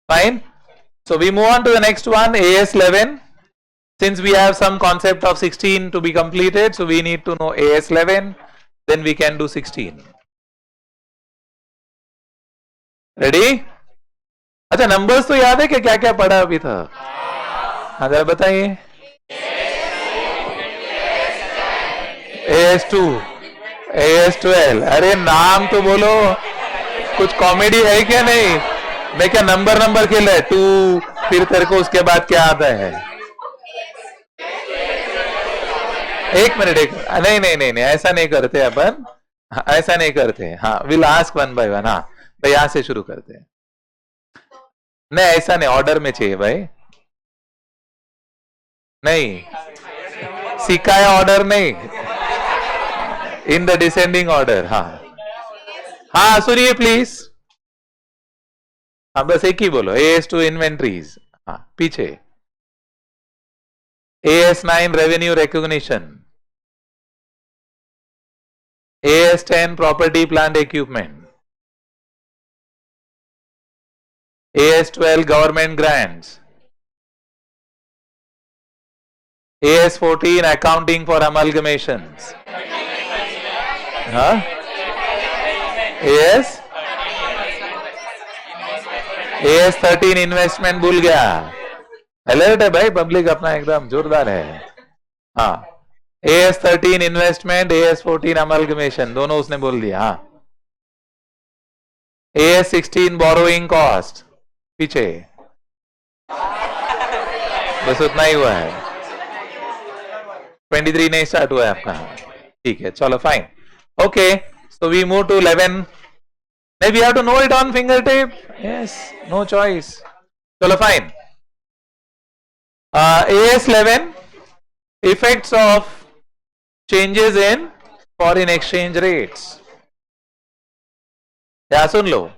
Fine. So we move on to the next one, AS11. Since we have some concept of 16 to be completed, so we need to know AS11, then we can do 16. Ready? अच्छा, numbers तो याद है कि क्या क्या पढ़ा अभी था? हाँ जरा बताइए. AS2, AS12. अरे नाम तो बोलो, कुछ कॉमेडी है क्या? नहीं, मैं क्या नंबर खेल रहा है? 2, फिर तेरे को उसके बाद क्या आता है? एक मिनट, नहीं, ऐसा नहीं करते अपन, ऐसा नहीं करते. हाँ, will ask one by one. हाँ भाई, यहां से शुरू करते हैं. नहीं, ऐसा नहीं, ऑर्डर में चाहिए भाई. नहीं, सिखाया ऑर्डर नहीं, इन द डिसेंडिंग ऑर्डर. हाँ सुनिए प्लीज. हाँ बस एक ही बोलो. AS2 inventories. हाँ पीछे. AS9 revenue recognition. AS10 property plant equipment. AS12 government grants. AS14 accounting for amalgamations. हाँ? AS13 इन्वेस्टमेंट भूल गया. अलर्ट है भाई, पब्लिक अपना एकदम जोरदार है. हाँ, AS13 इन्वेस्टमेंट, AS14 अमलगमेशन, दोनों उसने बोल दिया. हाँ. AS16 borrowing cost. पीछे बस उतना ही हुआ है. 23 नहीं स्टार्ट हुआ है आपका. ठीक है, चलो fine. Okay, so we move to 11. नहीं, we have to know it on finger tip. Yes, no choice. चलो fine. AS11 effects of changes in foreign exchange rates. क्या सुन लो.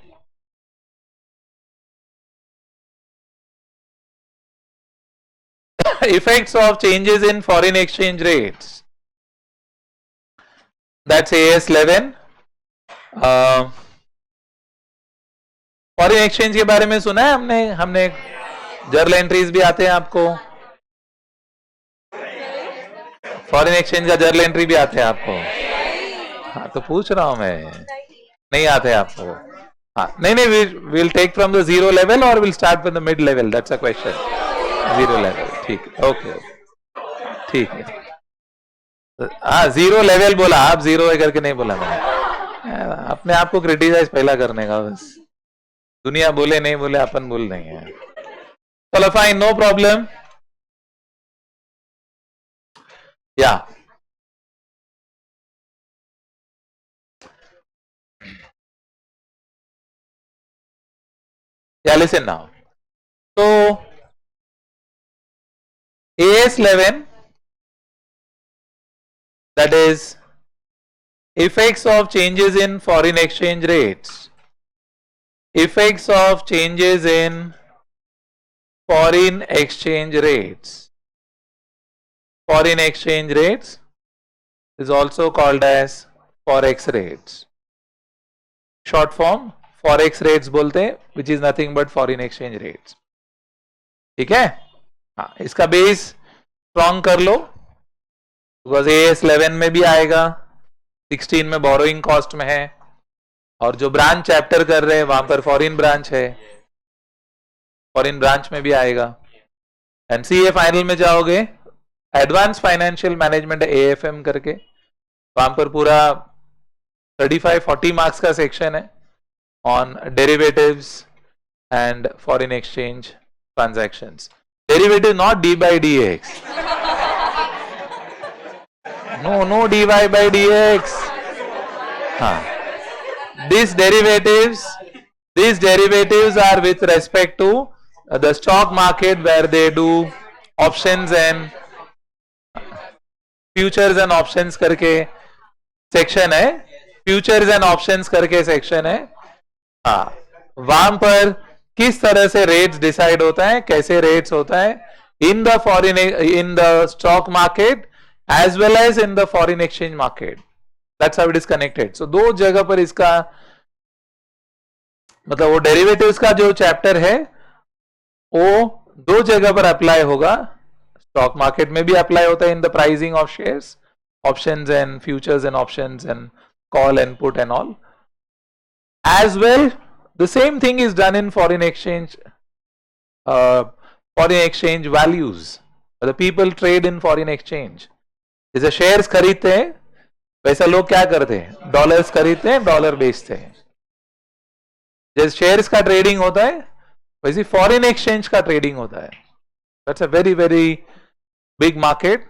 Effects of changes in foreign exchange rates. That's AS11. Foreign exchange के बारे में सुना है हमने जर्नल एंट्रीज भी आते हैं आपको. फॉरेन एक्सचेंज का जर्नल एंट्री भी आते हैं आपको. हाँ तो पूछ रहा हूं मैं, नहीं आते आपको? हाँ नहीं, will take from the zero level और will start from the mid level. That's a question. Zero level. ठीक, ओके, ठीक है. हाँ, जीरो लेवल बोला आप, जीरो करके नहीं बोला मैंने. अपने आप को क्रिटिसाइज पहला करने का बस. दुनिया बोले नहीं बोले, अपन बोल नहीं है. चलो फाइन, नो प्रॉब्लम. या लिसन नाउ. तो AS11, that is effects of changes in foreign exchange rates. Effects of changes in foreign exchange rates. Foreign exchange rates is also called as forex rates. Short form forex rates बोलते हैं, which is nothing but foreign exchange rates. ठीक है. हाँ, इसका base strong कर लो, because AS11 में भी आएगा, 16 में बोरोइंग कॉस्ट में है, और जो ब्रांच चैप्टर कर रहे हैं वहां पर फॉरेन ब्रांच है, फॉरेन ब्रांच में भी आएगा. एंड CA फाइनल में जाओगे, एडवांस फाइनेंशियल मैनेजमेंट AFM करके, वहां पर पूरा 35-40 मार्क्स का सेक्शन है on derivatives and foreign exchange transactions. Derivative not D by dx. No dy by dx. These derivatives are with respect to the stock market, where they do options and futures and options करके section है. Futures and options करके section है. हाँ, वहां पर किस तरह से रेट्स डिसाइड होता है, कैसे रेट्स होता है in the stock market as well as in the foreign exchange market. That's how it is connected. So दो जगह पर इसका मतलब वो डेरिवेटिव्स का जो चैप्टर है वो दो जगह पर अप्लाई होगा. स्टॉक मार्केट में भी अप्लाई होता है in the pricing of shares, options and futures and options and call and put and all. As well, the same thing is done in foreign exchange values. The people trade in foreign exchange. जैसे shares खरीदते हैं वैसा लोग क्या करते हैं, dollars खरीदते हैं, डॉलर बेचते हैं. जैसे शेयर्स का ट्रेडिंग होता है वैसे फॉरेन एक्सचेंज का ट्रेडिंग होता है. That's a very very big market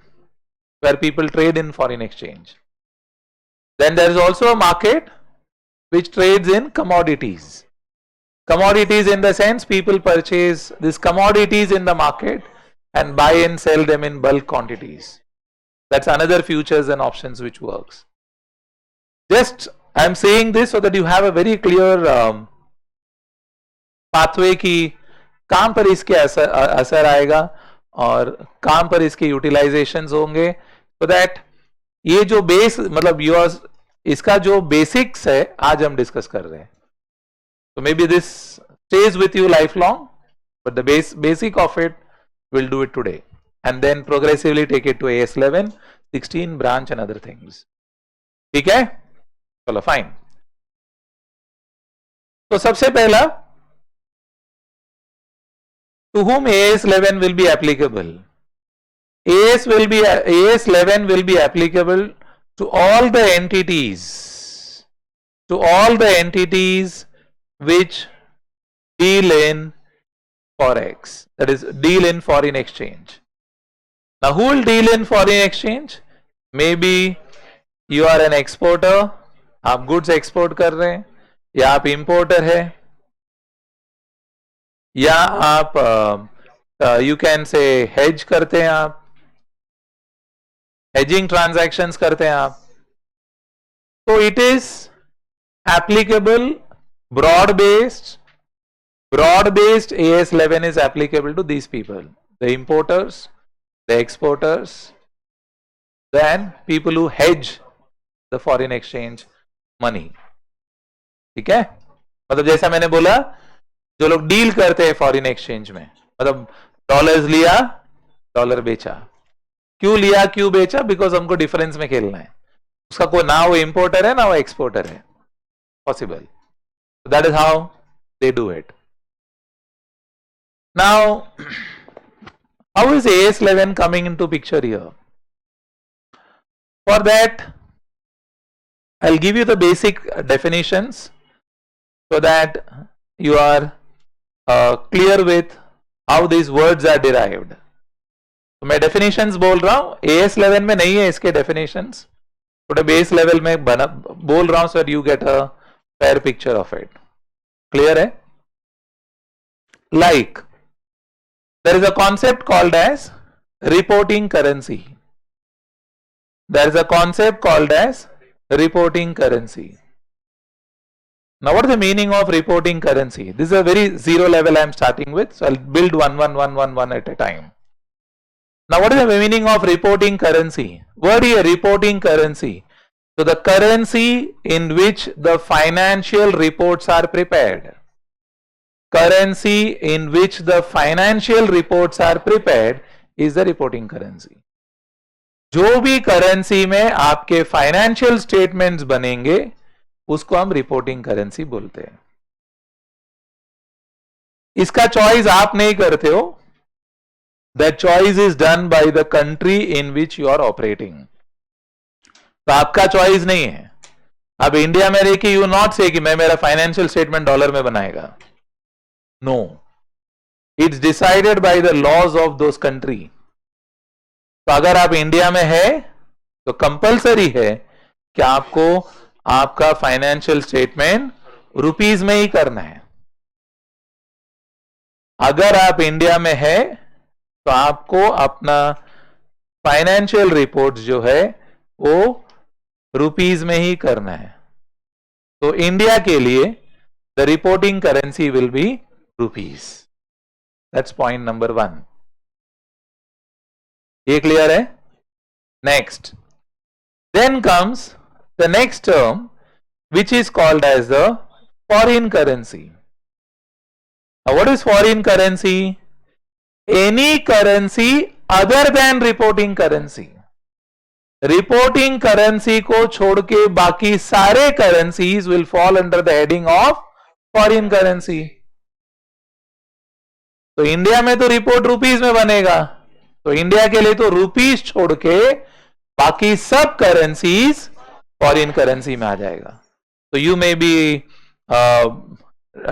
where people trade in foreign exchange. Then there is also a market which trades in commodities. Commodities in the sense people purchase these commodities in the market and buy and sell them in bulk quantities. That's another futures and options which works. Just I am saying this so that you have a very clear pathway कि काम पर इसके असर आएगा और काम पर इसके यूटिलाइजेशंस होंगे, so that ये जो बेस मतलब योर इसका जो बेसिक्स है आज हम डिस्कस कर रहे हैं. So maybe this stays with you lifelong, but the basic of it we'll do it today and then progressively take it to AS11, 16 branch and other things. ठीक है, चलो फाइन. तो सबसे पहला, to whom AS11 will be applicable? AS11 will be applicable to all the entities, which deal in forex, that is deal in foreign exchange. Now who will deal in foreign exchange? Maybe you are an exporter, आप goods export कर रहे हैं, या आप importer है, या आप you can say hedge करते हैं, आप hedging transactions करते हैं आप. So it is applicable, broad-based AS11 is applicable to these people, the importers, the exporters, then people who hedge the foreign exchange money. ठीक है, मतलब जैसा मैंने बोला जो लोग डील करते हैं फॉरेन एक्सचेंज में, मतलब डॉलर्स लिया डॉलर बेचा. क्यों लिया क्यों बेचा? बिकॉज हमको डिफरेंस में खेलना है. उसका कोई ना वो इंपोर्टर है ना वो एक्सपोर्टर है, possible. That is how they do it. Now how is AS11 coming into picture here? For that I'll give you the basic definitions so that you are clear with how these words are derived. तो मैं definitions बोल रहा हूं, AS11 में नहीं है इसके definitions, थोड़े base level में बोल रहा हूं so that you get a fair picture of it. Clear है? Like there is a concept called as reporting currency. There is a concept called as reporting currency. Now what is the meaning of reporting currency? This is a very zero level I am starting with, so I'll build one at a time. Now what is the meaning of reporting currency? Word here, reporting currency. So the currency in which the financial reports are prepared. Currency in which the financial reports are prepared is the reporting currency. जो भी currency में आपके financial statements बनेंगे उसको हम reporting currency बोलते हैं. इसका चॉइस आप नहीं करते हो, that choice is done by the country in which you are operating. तो आपका चॉइस नहीं है. अब इंडिया में रह के यू नॉट से कि मैं मेरा फाइनेंशियल स्टेटमेंट डॉलर में बनाएगा. No, it's decided by the laws of those country. तो अगर आप इंडिया में है तो कंपलसरी है कि आपको आपका फाइनेंशियल स्टेटमेंट रुपीस में ही करना है. अगर आप इंडिया में है तो आपको अपना फाइनेंशियल रिपोर्ट जो है वो रुपीस में ही करना है. तो इंडिया के लिए the reporting currency will be rupees. That's point number 1. ये क्लियर है? Next, then comes the next term which is called as the foreign currency. Now what is foreign currency? Any currency other than reporting currency, reporting currency को छोड़ के बाकी सारे currencies will fall under the heading of foreign currency. तो India में तो report rupees में बनेगा, तो इंडिया के लिए तो रुपीज छोड़ के बाकी सब करेंसीज फॉरेन करेंसी में आ जाएगा। तो you may be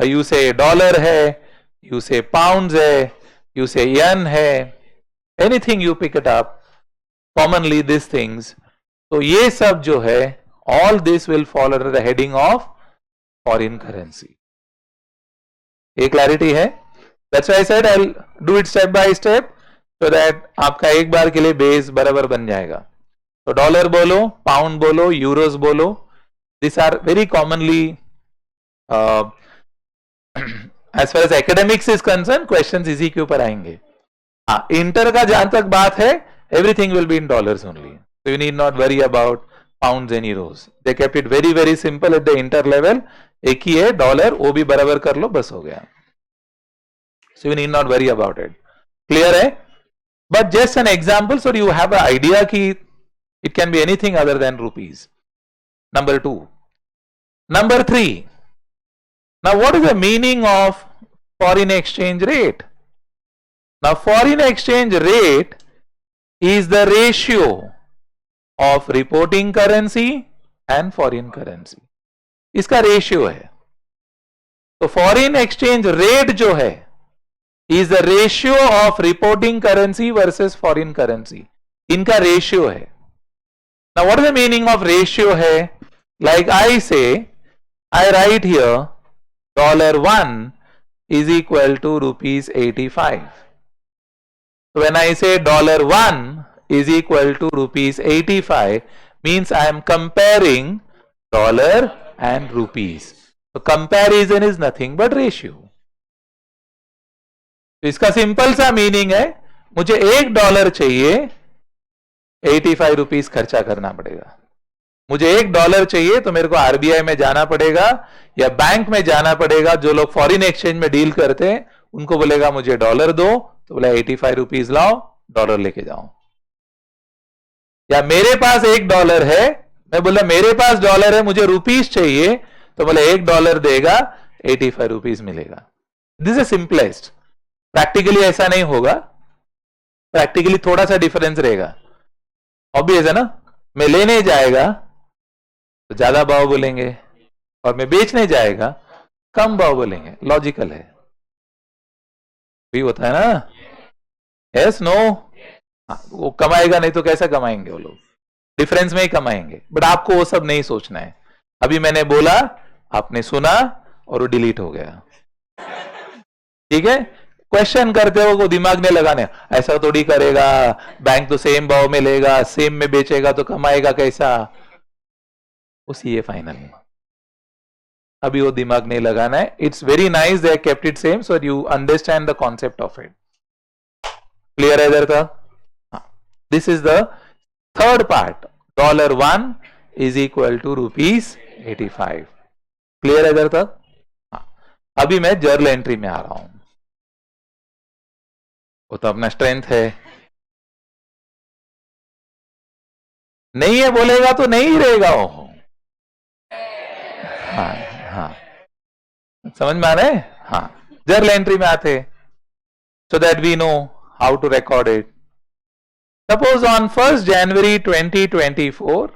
you say dollar है, यू से पाउंड्स है, यू से येन है, anything you pick it up, commonly this things, तो ये सब जो है all this will follow under the heading of foreign currency. ये क्लैरिटी है? That's why I said I will do it step by step so that आपका एक बार के लिए बेस बराबर बन जाएगा। तो डॉलर बोलो, पाउंड बोलो, यूरोस बोलो, this are very commonly as far as academics is concern questions इसी के ऊपर आएंगे। हाँ, इंटर का जहां तक बात है everything will be in dollars only, so you need not worry about pounds and euros. They kept it very very simple at the inter level, एक ही है डॉलर, वो भी बराबर कर लो, बस हो गया। So you need not worry about it. Clear है? But just an example so you have an idea कि it can be anything other than rupees. Number 2. Number 3. Now what is the meaning of foreign exchange rate? Now foreign exchange rate is the ratio of reporting currency and foreign currency. इसका ratio है। तो foreign exchange rate जो है is the ratio of reporting currency versus foreign currency, इनका ratio है। Now what is the meaning of ratio है? Like I से, आई right here $1 is equal to ₹85. So when I say $1 is equal to ₹85 means I am comparing dollar and rupees. So comparison is nothing but ratio. तो इसका simple सा meaning है, मुझे $1 चाहिए, 85 rupees खर्चा करना पड़ेगा। मुझे $1 चाहिए तो मेरे को आरबीआई में जाना पड़ेगा या बैंक में जाना पड़ेगा, जो लोग फॉरेन एक्सचेंज में डील करते हैं उनको बोलेगा मुझे डॉलर दो, तो बोला 85 रुपीज लाओ, डॉलर लेके जाओ। या मेरे पास $1 है, मैं बोला मेरे पास डॉलर है, मुझे रुपीज चाहिए, तो बोला $1 देगा, 85 रुपीज मिलेगा। This is simplest. प्रैक्टिकली ऐसा नहीं होगा, प्रैक्टिकली थोड़ा सा डिफरेंस रहेगा। ऑब्वियस है ना, मैं लेने जाएगा तो ज्यादा भाव बोलेंगे और मैं बेचने जाएगा कम भाव बोलेंगे, लॉजिकल है, भी होता है ना? Yes no? वो कमाएगा नहीं तो कैसा कमाएंगे वो लोग, डिफरेंस में ही कमाएंगे। बट आपको वो सब नहीं सोचना है। अभी मैंने बोला, आपने सुना और वो डिलीट हो गया, ठीक है? क्वेश्चन करते हो को दिमाग में लगाने, ऐसा थोड़ी करेगा, बैंक तो सेम भाव में लेगा, सेम में बेचेगा तो कमाएगा कैसा, उसी है फाइनल। अभी वो दिमाग नहीं लगाना है। It's very nice they kept it same so you understand the concept of it. Clear है इधर तक? This is the third part, $1 is equal to ₹85। Clear है इधर तक? अभी मैं जर्नल एंट्री में आ रहा हूं, वो तो अपना स्ट्रेंथ है, नहीं है बोलेगा तो नहीं रहेगा वो। हाँ हाँ, समझ में आ रहा है? हाँ, जर्नल एंट्री में आते so that we know how to record it. Suppose on 1st January 2024,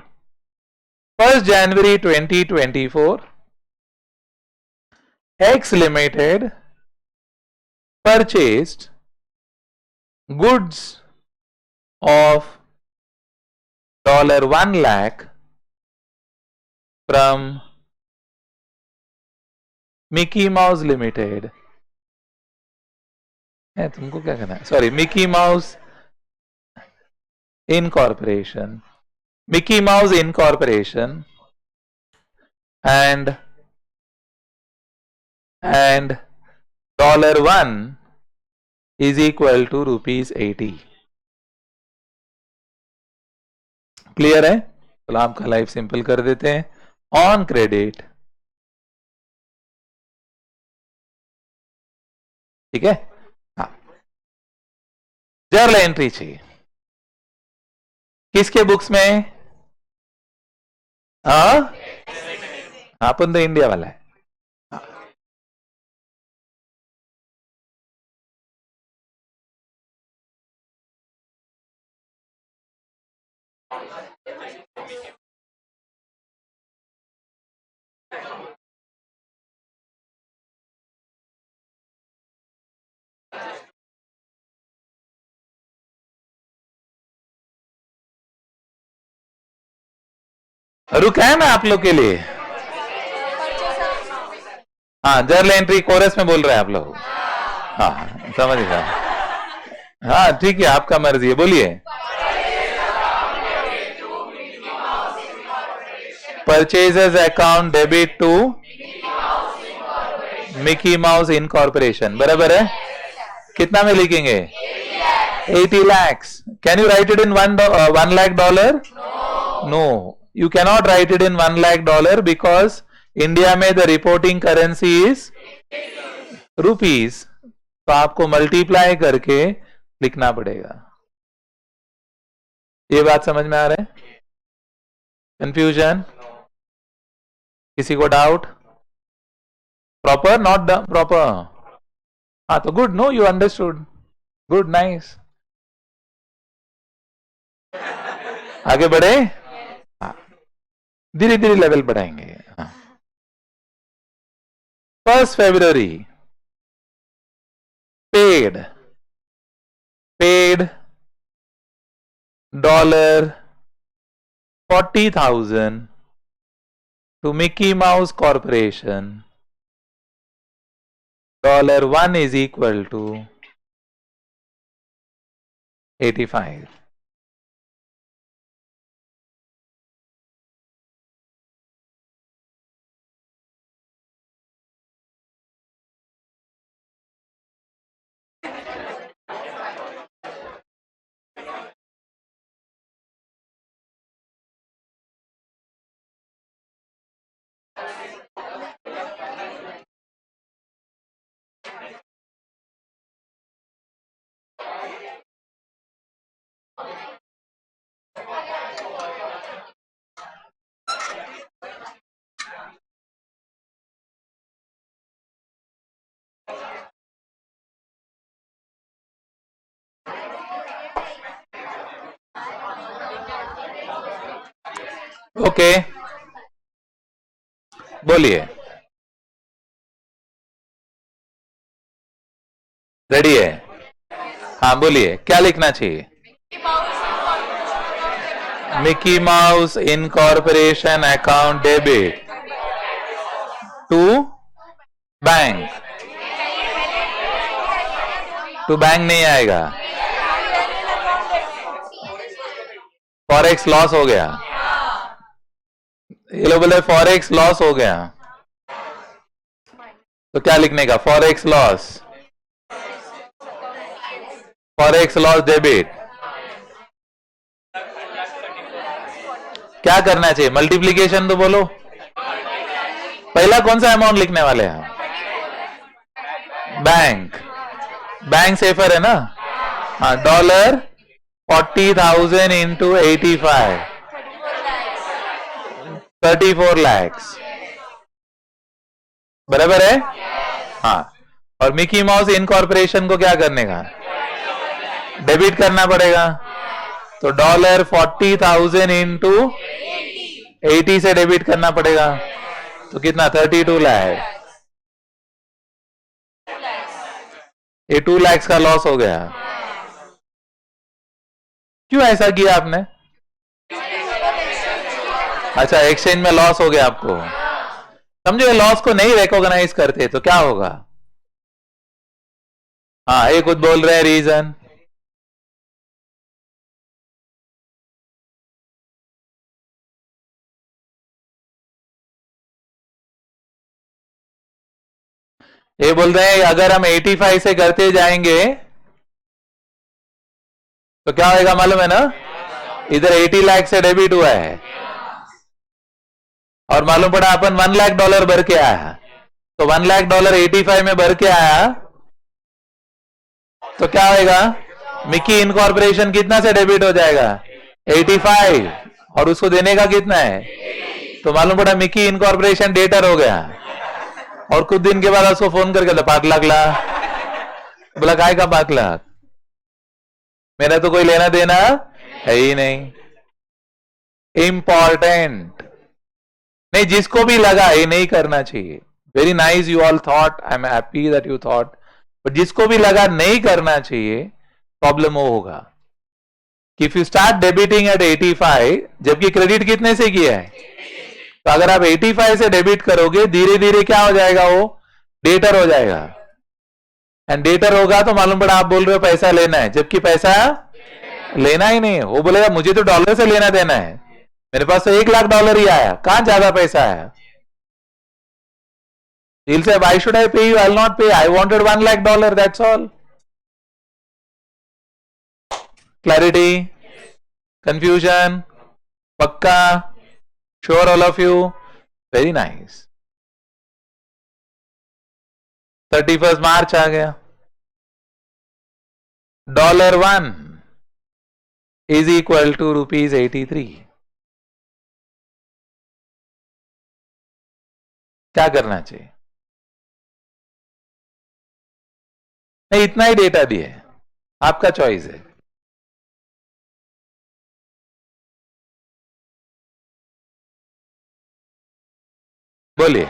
1st January 2024, X Limited purchased goods of $1 lakh from Mickey Mouse Limited। तुमको क्या करना है? Sorry, Mickey Mouse incorporation, Mickey Mouse incorporation and $1 is equal to ₹80। Clear है? तो आपका life simple कर देते हैं। ऑन क्रेडिट, ठीक है? हाँ, जर्नल एंट्री चाहिए किसके बुक्स में? अपन तो इंडिया वाला है. रुका है ना आप लोग के लिए. हाँ, जर्नल एंट्री कोरस में बोल रहे हैं आप लोग. हाँ समझ गया. हाँ ठीक है, आपका मर्जी है, बोलिए. Purchases account debit to Mickey Mouse incorporation. बराबर है. कितना में लिखेंगे? 80 lakhs. Can you write it in $1 lakh? No. You cannot write it in $1 lakh because India में the reporting currency is rupees. तो आपको मल्टीप्लाई करके लिखना पड़ेगा. ये बात समझ में आ रहा है? कंफ्यूजन? किसी को डाउट? प्रॉपर? Not proper? हाँ तो good. No, you understood. Good, nice. आगे बढ़े. धीरे धीरे लेवल बढ़ाएंगे. 1st February paid $40,000 to Mickey Mouse Corporation. $1 is equal to 85. Okay, बोलिए. रेडी है? हाँ बोलिए, क्या लिखना चाहिए? Mickey Mouse incorporation account debit to bank. To bank नहीं आएगा. फॉरेक्स लॉस हो गया. ये लोग बोले फॉरेक्स लॉस हो गया, तो क्या लिखने का? Forex loss. Forex loss debit. क्या करना चाहिए? मल्टीप्लीकेशन तो बोलो. पहला कौन सा अमाउंट लिखने वाले हैं? बैंक. बैंक सेफर है ना. हाँ, $40,000 इंटू 85, 34 lakhs. बराबर है. हाँ, और मिकी माउस इनकॉर्पोरेशन को क्या करने का? डेबिट करना पड़ेगा. तो $40,000 इंटू 80 से डेबिट करना पड़ेगा. तो कितना? 32 लाख. ये 2 lakhs का लॉस हो गया. क्यों ऐसा किया आपने? अच्छा, एक्सचेंज में लॉस हो गया आपको. समझो, ये लॉस को नहीं रिकॉग्नाइज करते तो क्या होगा? हाँ, ये कुछ बोल रहे हैं रीजन. ये बोल रहे हैं अगर हम 85 से करते जाएंगे तो क्या होगा मालूम है ना? इधर 80 लाख से डेबिट हुआ है और मालूम पड़ा अपन $1 लाख भर के आया. तो $1 लाख 85 में भर के आया तो क्या होगा? मिकी इनकॉर्पोरेशन कितना से डेबिट हो जाएगा 85 और उसको देने का कितना है तो मालूम पड़ा मिकी इनकॉर्पोरेशन डेटर हो गया और कुछ दिन के बाद उसको फोन करके 5 लाख बोला काय का 5 लाख मेरा तो कोई लेना देना है ही नहीं इंपॉर्टेंट नहीं जिसको भी लगा ये नहीं करना चाहिए very nice you all thought I am happy that you thought but जिसको भी लगा नहीं करना चाहिए प्रॉब्लम वो होगा कि if you start debiting at 85 जबकि क्रेडिट कितने से किया है तो अगर आप 85 से डेबिट करोगे धीरे धीरे क्या हो जाएगा वो डेटर हो जाएगा एंड डेटर होगा तो मालूम पड़ा आप बोल रहे हो पैसा लेना है जबकि पैसा लेना ही नहीं है वो बोलेगा मुझे तो डॉलर से लेना देना है मेरे पास तो $1 लाख ही आया कहां ज्यादा पैसा आया He'll say, why should I pay you? I'll not pay. I wanted $1 lakh. That's all. Clarity, confusion, pakka, sure all of you. Very nice. 31st March आ गया. $1 is equal to ₹83. क्या करना चाहिए? नहीं इतना ही डेटा दिए आपका चॉइस है बोलिए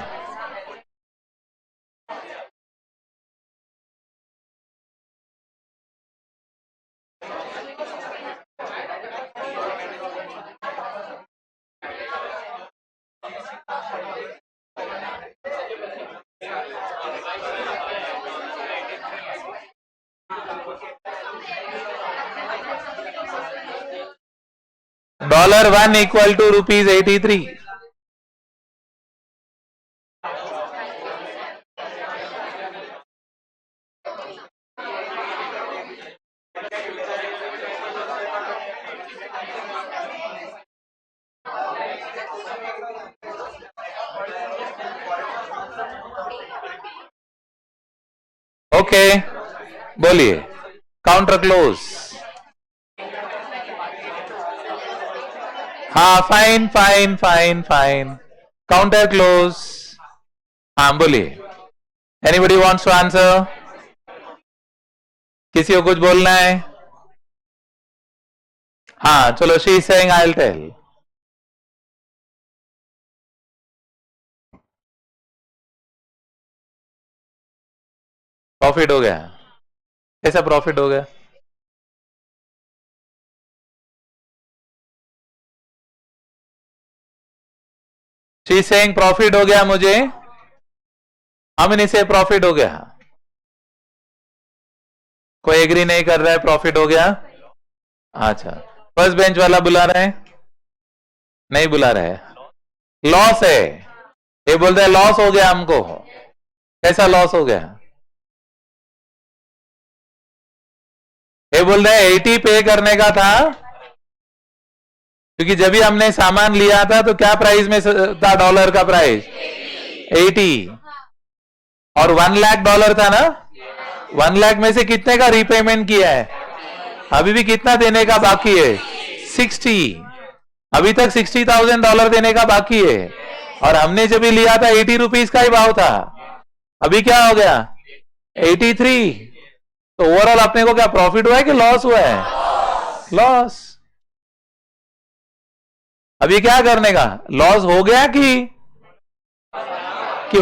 $1 equal to ₹83. ओके बोलिए काउंटर क्लोज हाँ fine fine fine fine counter close हाँ बोलिए एनीबडी वांट्स टू आंसर किसी को कुछ बोलना है हाँ चलो she is saying I will tell profit हो गया कैसा प्रॉफिट हो गया शी इज सेइंग प्रॉफिट हो गया मुझे हमने से प्रॉफिट हो गया कोई एग्री नहीं कर रहा है प्रॉफिट हो गया अच्छा फर्स्ट बेंच वाला बुला रहे हैं नहीं बुला रहे हैं लॉस है ये बोलते हैं लॉस हो गया हमको कैसा लॉस हो गया ये बोल रहे हैं 80 पे करने का था क्योंकि जब भी हमने सामान लिया था तो क्या प्राइस में था डॉलर का प्राइस 80 और $1 लाख था ना 1 लाख में से कितने का रीपेमेंट किया है अभी भी कितना देने का बाकी है 60 अभी तक $60,000 देने का बाकी है और हमने जब भी लिया था 80 रुपीज का ही भाव था अभी क्या हो गया 83 तो ओवरऑल अपने को क्या प्रॉफिट हुआ है कि लॉस हुआ है लॉस अभी क्या करने का लॉस हो गया कि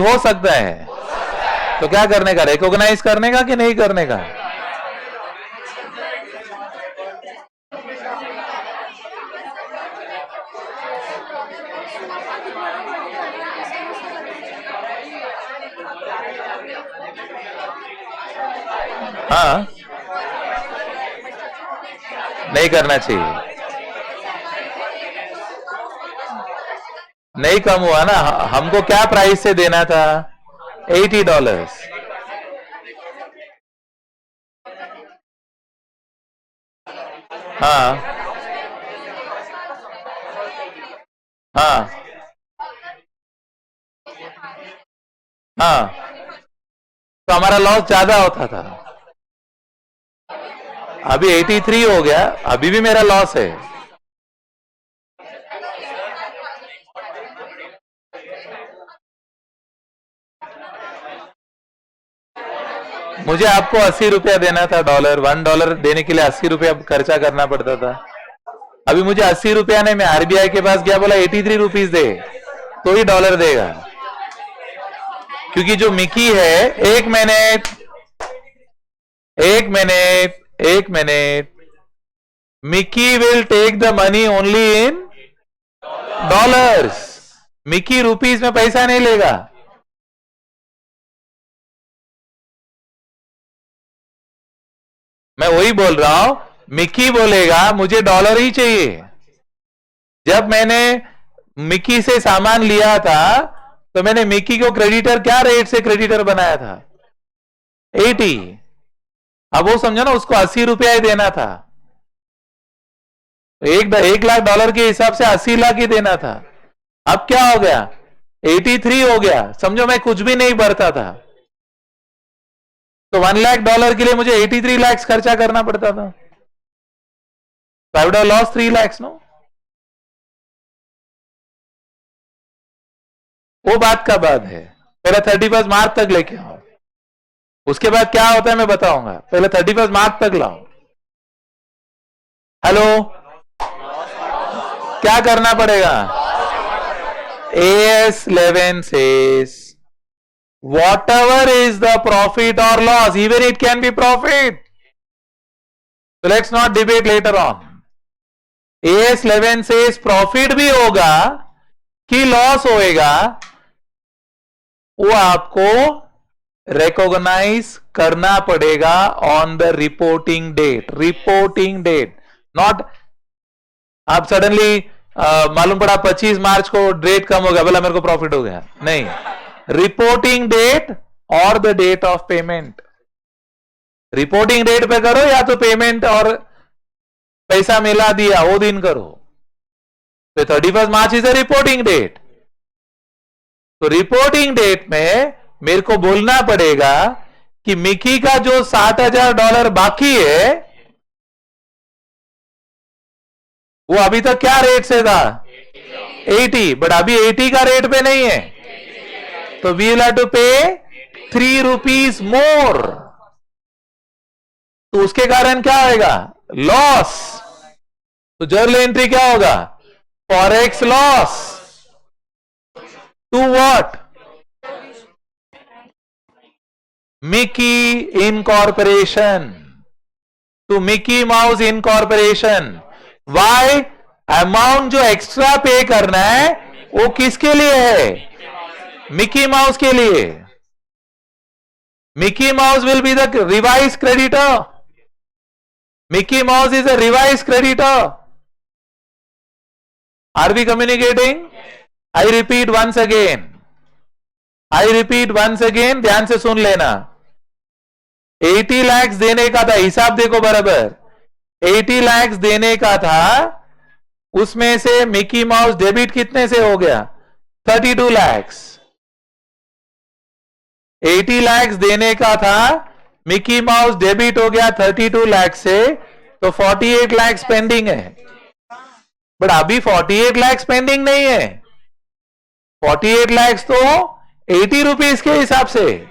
हो सकता है तो क्या करने का रिकॉग्नाइज करने का कि नहीं करने का हाँ नहीं करना चाहिए नहीं कम हुआ ना हमको क्या प्राइस से देना था $80 हाँ हाँ हाँ तो हमारा लॉस ज्यादा होता था अभी 83 हो गया, अभी भी मेरा लॉस है। मुझे आपको 80 रुपया देना था डॉलर, $1 देने के लिए 80 रुपया खर्चा करना पड़ता था। अभी मुझे 80 रुपया नहीं, मैं आरबीआई के पास गया, बोला 83 रुपीज दे तो ही डॉलर देगा। क्योंकि जो मिकी है, एक minute, Mickey will take the money only in dollars. Mickey rupees में पैसा नहीं लेगा। मैं वही बोल रहा हूं, मिकी बोलेगा मुझे डॉलर ही चाहिए। जब मैंने मिकी से सामान लिया था तो मैंने मिकी को क्रेडिटर क्या रेट से क्रेडिटर बनाया था? 80। अब वो समझो ना, उसको 80 रुपया ही देना था। 1 लाख डॉलर के हिसाब से 80 लाख ही देना था। अब क्या हो गया? 83 हो गया। समझो मैं कुछ भी नहीं भरता था तो $1 लाख के लिए मुझे 83 लाख खर्चा करना पड़ता था। I would have lost 3 lakh no. वो बात का बात है। पहले 31 मार्च तक लेके आओ, उसके बाद क्या होता है मैं बताऊंगा। पहले 31 मार्च तक लाओ। हेलो, क्या करना पड़ेगा? AS11 says whatever is the profit or loss, even it can be profit, so let's not debate later on. AS11 says profit भी होगा कि लॉस होएगा, वो आपको रिकॉग्नाइज करना पड़ेगा on the reporting date. Reporting date, not आप suddenly मालूम पड़ा 25 मार्च को रेट कम हो गया, बोला मेरे को प्रॉफिट हो गया, नहीं। रिपोर्टिंग डेट और the date of payment. Reporting date पे करो या तो पेमेंट और पैसा मिला दिया वो दिन करो। तो 31 मार्च इज अ रिपोर्टिंग डेट। तो रिपोर्टिंग डेट में मेरे को बोलना पड़ेगा कि मिकी का जो $60,000 बाकी है वो अभी तक क्या रेट से था? 80, बट अभी 80 का रेट पे नहीं है, तो वी विल हैव टू पे 3 रुपीज मोर। तो उसके कारण क्या होगा? लॉस। तो जर्नल एंट्री क्या होगा? Forex loss to what? Mickey incorporation, to Mickey Mouse incorporation. Why? Amount जो एक्स्ट्रा पे करना है वो किसके लिए है? मिकी माउस के लिए। Mickey Mouse will be the revise creditor. Mickey Mouse is a revise creditor. Are we communicating? I repeat once again, ध्यान से सुन लेना। 80 लाख देने का था, हिसाब देखो बराबर। 80 लाख देने का था, उसमें से मिकी माउस डेबिट कितने से हो गया? 32 लाख। 80 लाख देने का था, मिकी माउस डेबिट हो गया 32 लाख से, तो 48 लाख पेंडिंग है। बट अभी 48 लाख पेंडिंग नहीं है। 48 लाख तो 80 रुपीज के हिसाब से,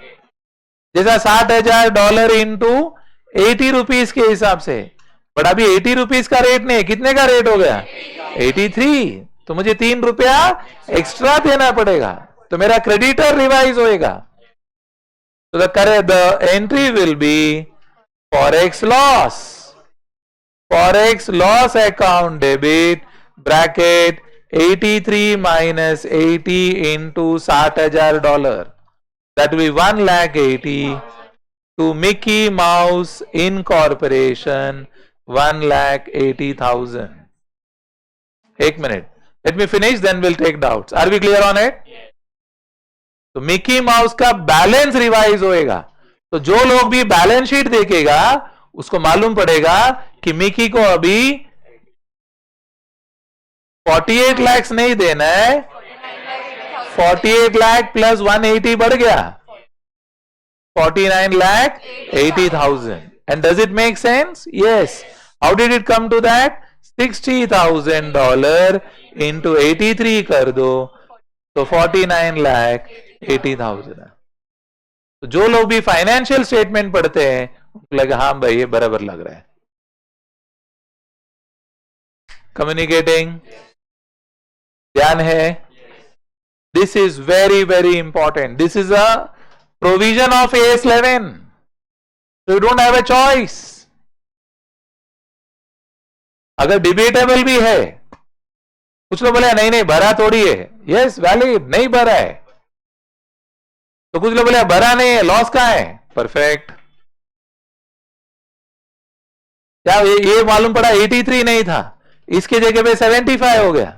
जैसा $60,000 इंटू 80 रुपीज के हिसाब से। बट अभी 80 रुपीज का रेट नहीं, कितने का रेट हो गया? 83। तो मुझे 3 रुपया एक्स्ट्रा देना पड़ेगा, तो मेरा क्रेडिटर रिवाइज होएगा। तो the entry will be forex loss, forex loss account debit bracket 83 minus 80 into $60,000. That will be 1,80,000 to Mickey Mouse Incorporation, 1,80,000. एक minute, let me finish, then we'll take doubts. Are we clear on it? तो Mickey mouse का balance revise होएगा। तो जो लोग भी balance sheet देखेगा उसको मालूम पड़ेगा कि मिकी को अभी 48 लाख नहीं देना है, 48 लाख प्लस 180 बढ़ गया, 49,80,000 And does it make sense? Yes. How did it come to that? $60,000 into 83 कर दो तो 49,80,000 है. तो जो लोग भी फाइनेंशियल स्टेटमेंट पढ़ते हैं उनको लगे हाँ भाई ये बराबर लग रहा है. कम्युनिकेटिंग, ध्यान है. This is very very important. This is a provision of AS 11. So you don't have a choice. अगर डिबेटेबल भी है, कुछ लोग बोले नहीं नहीं भरा थोड़ी है. यस वैलिड, नहीं भरा है. तो कुछ लोग बोले भरा नहीं है, लॉस कहां है. परफेक्ट. क्या ये मालूम पड़ा 83 नहीं था, इसके जगह पे 75 हो गया,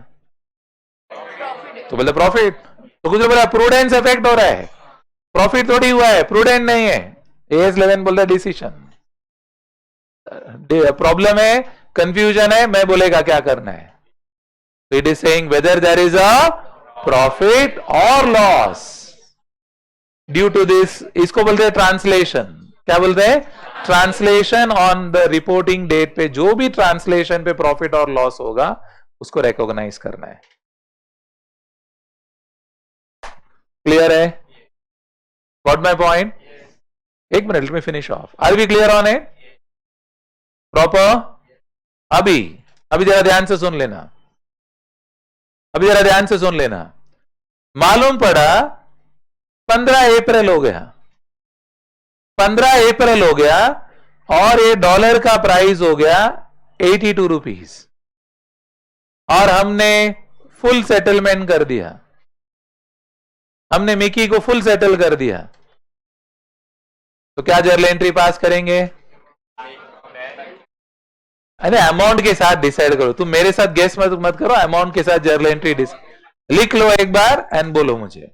तो बोले प्रॉफिट. तो कुछ लोग बोले प्रूडेंस इफेक्ट हो रहा है, प्रॉफिट थोड़ी हुआ है, प्रूडेंट नहीं है. AS 11 बोल रहा है डिसीजन. प्रॉब्लम है, कंफ्यूजन है, मैं बोलेगा क्या करना है. तो it is saying whether there is a profit और लॉस ड्यू टू दिस. इसको बोलते हैं ट्रांसलेशन. क्या बोलते हैं? Translation on the reporting date पे जो भी ट्रांसलेशन पे प्रॉफिट और लॉस होगा उसको रिकॉग्नाइज करना है. क्लियर है? Got my point? एक minute, let me finish off. Are we clear on it? Proper? अभी जरा ध्यान से सुन लेना. अभी जरा ध्यान से सुन लेना. मालूम पड़ा 15 अप्रैल हो गया. 15 अप्रैल हो गया और ये डॉलर का प्राइस हो गया 82 रुपीस और हमने फुल सेटलमेंट कर दिया. हमने मिकी को फुल सेटल कर दिया. तो क्या जर्नल एंट्री पास करेंगे? अरे अमाउंट के साथ डिसाइड करो. तुम मेरे साथ गेस मत करो, अमाउंट के साथ जर्नल एंट्री लिख लो एक बार एंड बोलो मुझे.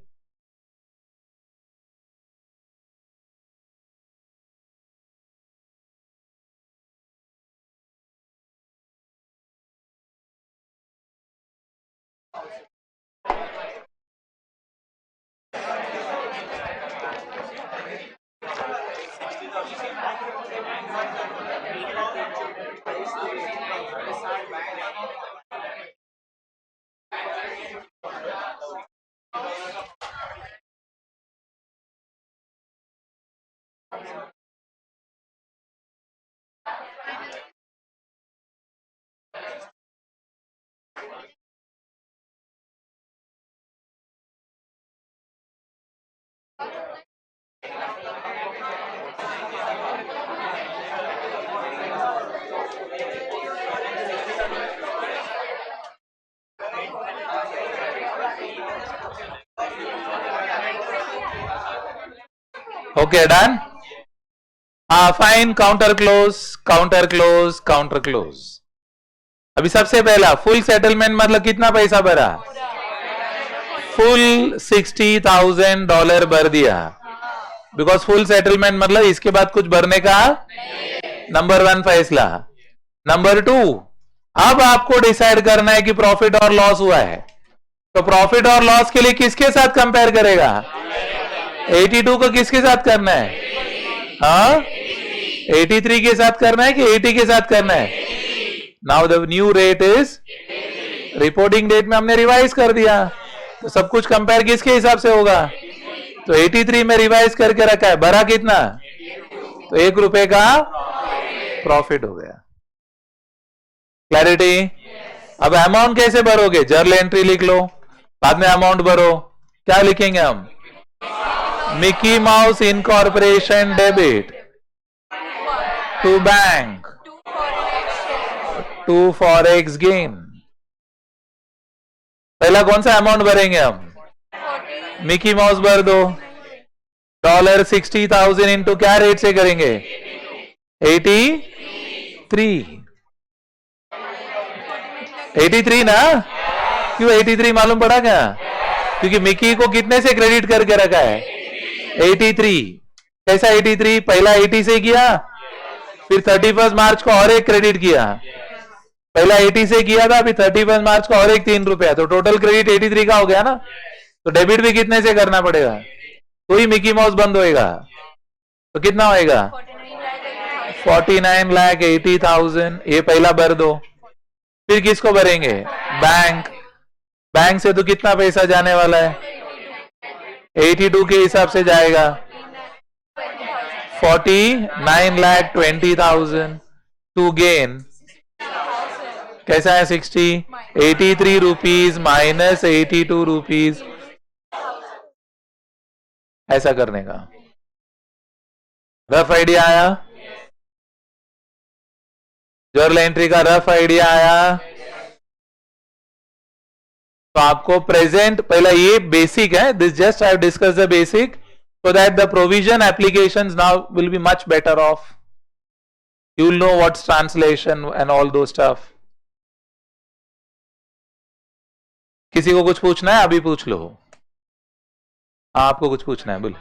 Okay done. हाँ fine. Counter close, counter close, counter close. अभी सबसे पहला फुल सेटलमेंट मतलब कितना पैसा भरा? फुल $60,000 भर दिया. बिकॉज फुल सेटलमेंट मतलब इसके बाद कुछ भरने का. नंबर 1 फैसला. नंबर 2, अब आपको डिसाइड करना है कि प्रॉफिट और लॉस हुआ है. तो प्रॉफिट और लॉस के लिए किसके साथ कंपेयर करेगा? 82 को किसके साथ करना है? हाँ 83 के साथ करना है कि 80 के साथ करना है? Now the new rate is, reporting date में हमने रिवाइज कर दिया, तो सब कुछ कंपेयर किसके हिसाब से होगा? तो 83 में रिवाइज करके रखा है, भरा कितना? तो ₹1 का प्रॉफिट हो गया. क्लैरिटी? अब अमाउंट कैसे भरोगे? जर्नल एंट्री लिख लो, बाद में अमाउंट भरो. क्या लिखेंगे हम? Mickey Mouse incorporation debit to bank to forex gain. पहला कौन सा अमाउंट भरेंगे हम? मिकी माउस भर दो. $60,000 इंटू क्या रेट से करेंगे? 83 ना. क्यों 83 मालूम पड़ा क्या? क्योंकि मिकी को कितने से क्रेडिट करके रखा है? 83. कैसा 83? पहला 80 से किया, फिर 31 मार्च को और एक क्रेडिट किया. पहला 80 से किया था, फिर 31 मार्च को और एक ₹3. तो टोटल क्रेडिट 83 का हो गया ना. तो डेबिट भी कितने से करना पड़ेगा? तो ही मिकी माउस बंद होएगा. तो कितना होएगा? 49,80,000 ये पहला भर दो, फिर किसको भरेंगे? बैंक। बैंक से तो कितना पैसा जाने वाला है? 82 के हिसाब से जाएगा 49,20,000 टू गेन कैसा है 60 83 रुपीज माइनस 82 रुपीज, ऐसा करने का। रफ आइडिया आया? जर्नल एंट्री का रफ आइडिया आया? तो आपको प्रेजेंट पहला ये बेसिक है, this just I have discuss the basic so that the provision applications now will be much better off. You will know what's translation and all those stuff. किसी को कुछ पूछना है? अभी पूछ लो। आपको कुछ पूछना है? बोलो।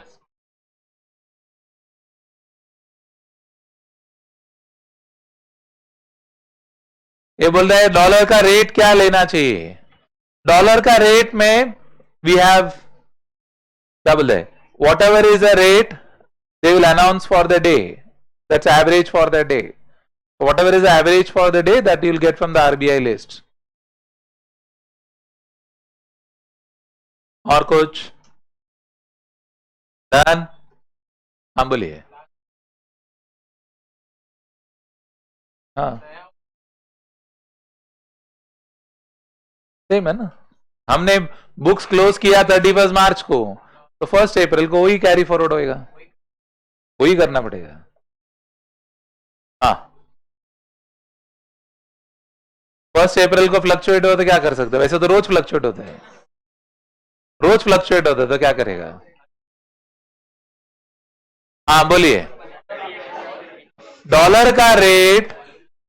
ये बोल रहा है डॉलर का रेट क्या लेना चाहिए? डॉलर का रेट में वी हैव क्या बोल रहे, whatever is the rate they will announce for the day, that's average for the day. Whatever is the average for the day that you will get from the RBI list. और कुछ? Done? हम बोलिए। हाँ same है ना, हमने books close किया 31 मार्च को, तो 1 अप्रैल को वही कैरी फॉरवर्ड होएगा, वही करना पड़ेगा। हाँ 1 अप्रैल को फ्लक्चुएट हो तो क्या कर सकते हो? वैसे तो रोज फ्लक्चुएट होता है, रोज फ्लक्चुएट होता है, तो क्या करेगा? हाँ बोलिए। डॉलर का रेट,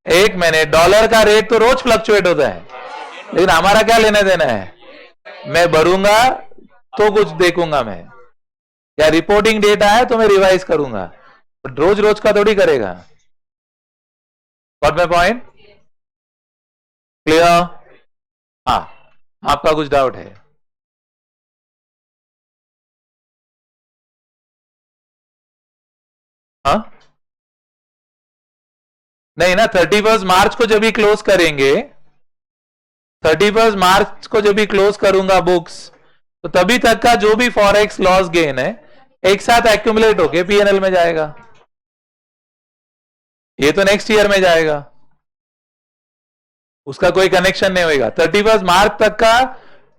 एक मिनट, डॉलर का रेट तो रोज फ्लक्चुएट होता है, लेकिन हमारा क्या लेना देना है? मैं भरूंगा तो कुछ देखूंगा मैं, या रिपोर्टिंग डेटा है तो मैं रिवाइज करूंगा, रोज रोज का थोड़ी करेगा। What my point? क्लियर? हाँ आपका कुछ डाउट है? हाँ नहीं ना, 31 मार्च को जब भी क्लोज करेंगे, 31 मार्च को जब भी क्लोज करूंगा बुक्स, तो तभी तक का जो भी फॉरेक्स लॉस गेन है एक साथ एक्यूमुलेट होके पीएनएल में जाएगा, ये तो नेक्स्ट ईयर में जाएगा, उसका कोई कनेक्शन नहीं होगा। 31 मार्च तक का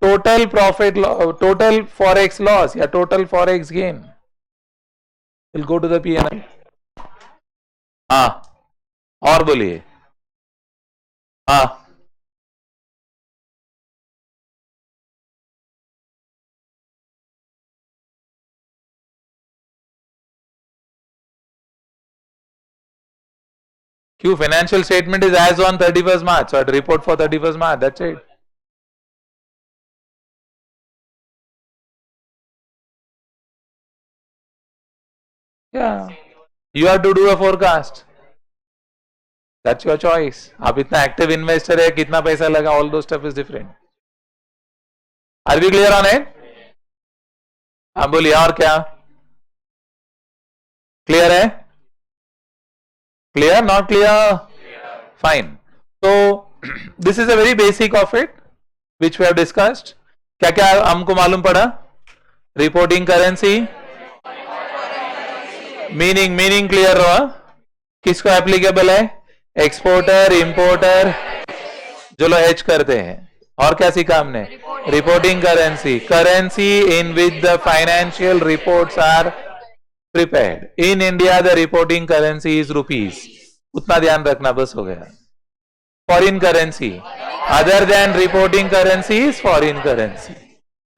total profit, total forex loss या total forex gain will go to the PNL. हाँ और बोलिए। हाँ क्यों? Financial statement is as on 31 March, so report for 31 March, that's it. Yeah, you have to do a forecast, that's your choice. आप इतना active investor है, कितना पैसा लगा, all those stuff is different. Are we clear on it? आप बोलिए और क्या? क्लियर है? क्लियर? Not clear? फाइन। तो this is a very basic of it which we have discussed. क्या क्या हमको मालूम पड़ा? रिपोर्टिंग करेंसी, मीनिंग क्लियर हुआ? किसको एप्लीकेबल है? एक्सपोर्टर, इंपोर्टर, जो लोग हेज करते हैं। और क्या सीखा हमने? Reporting currency in which the financial reports are prepared in India, the reporting currency is rupees, उतना ध्यान रखना, बस हो गया। Foreign currency other than reporting currency is foreign currency,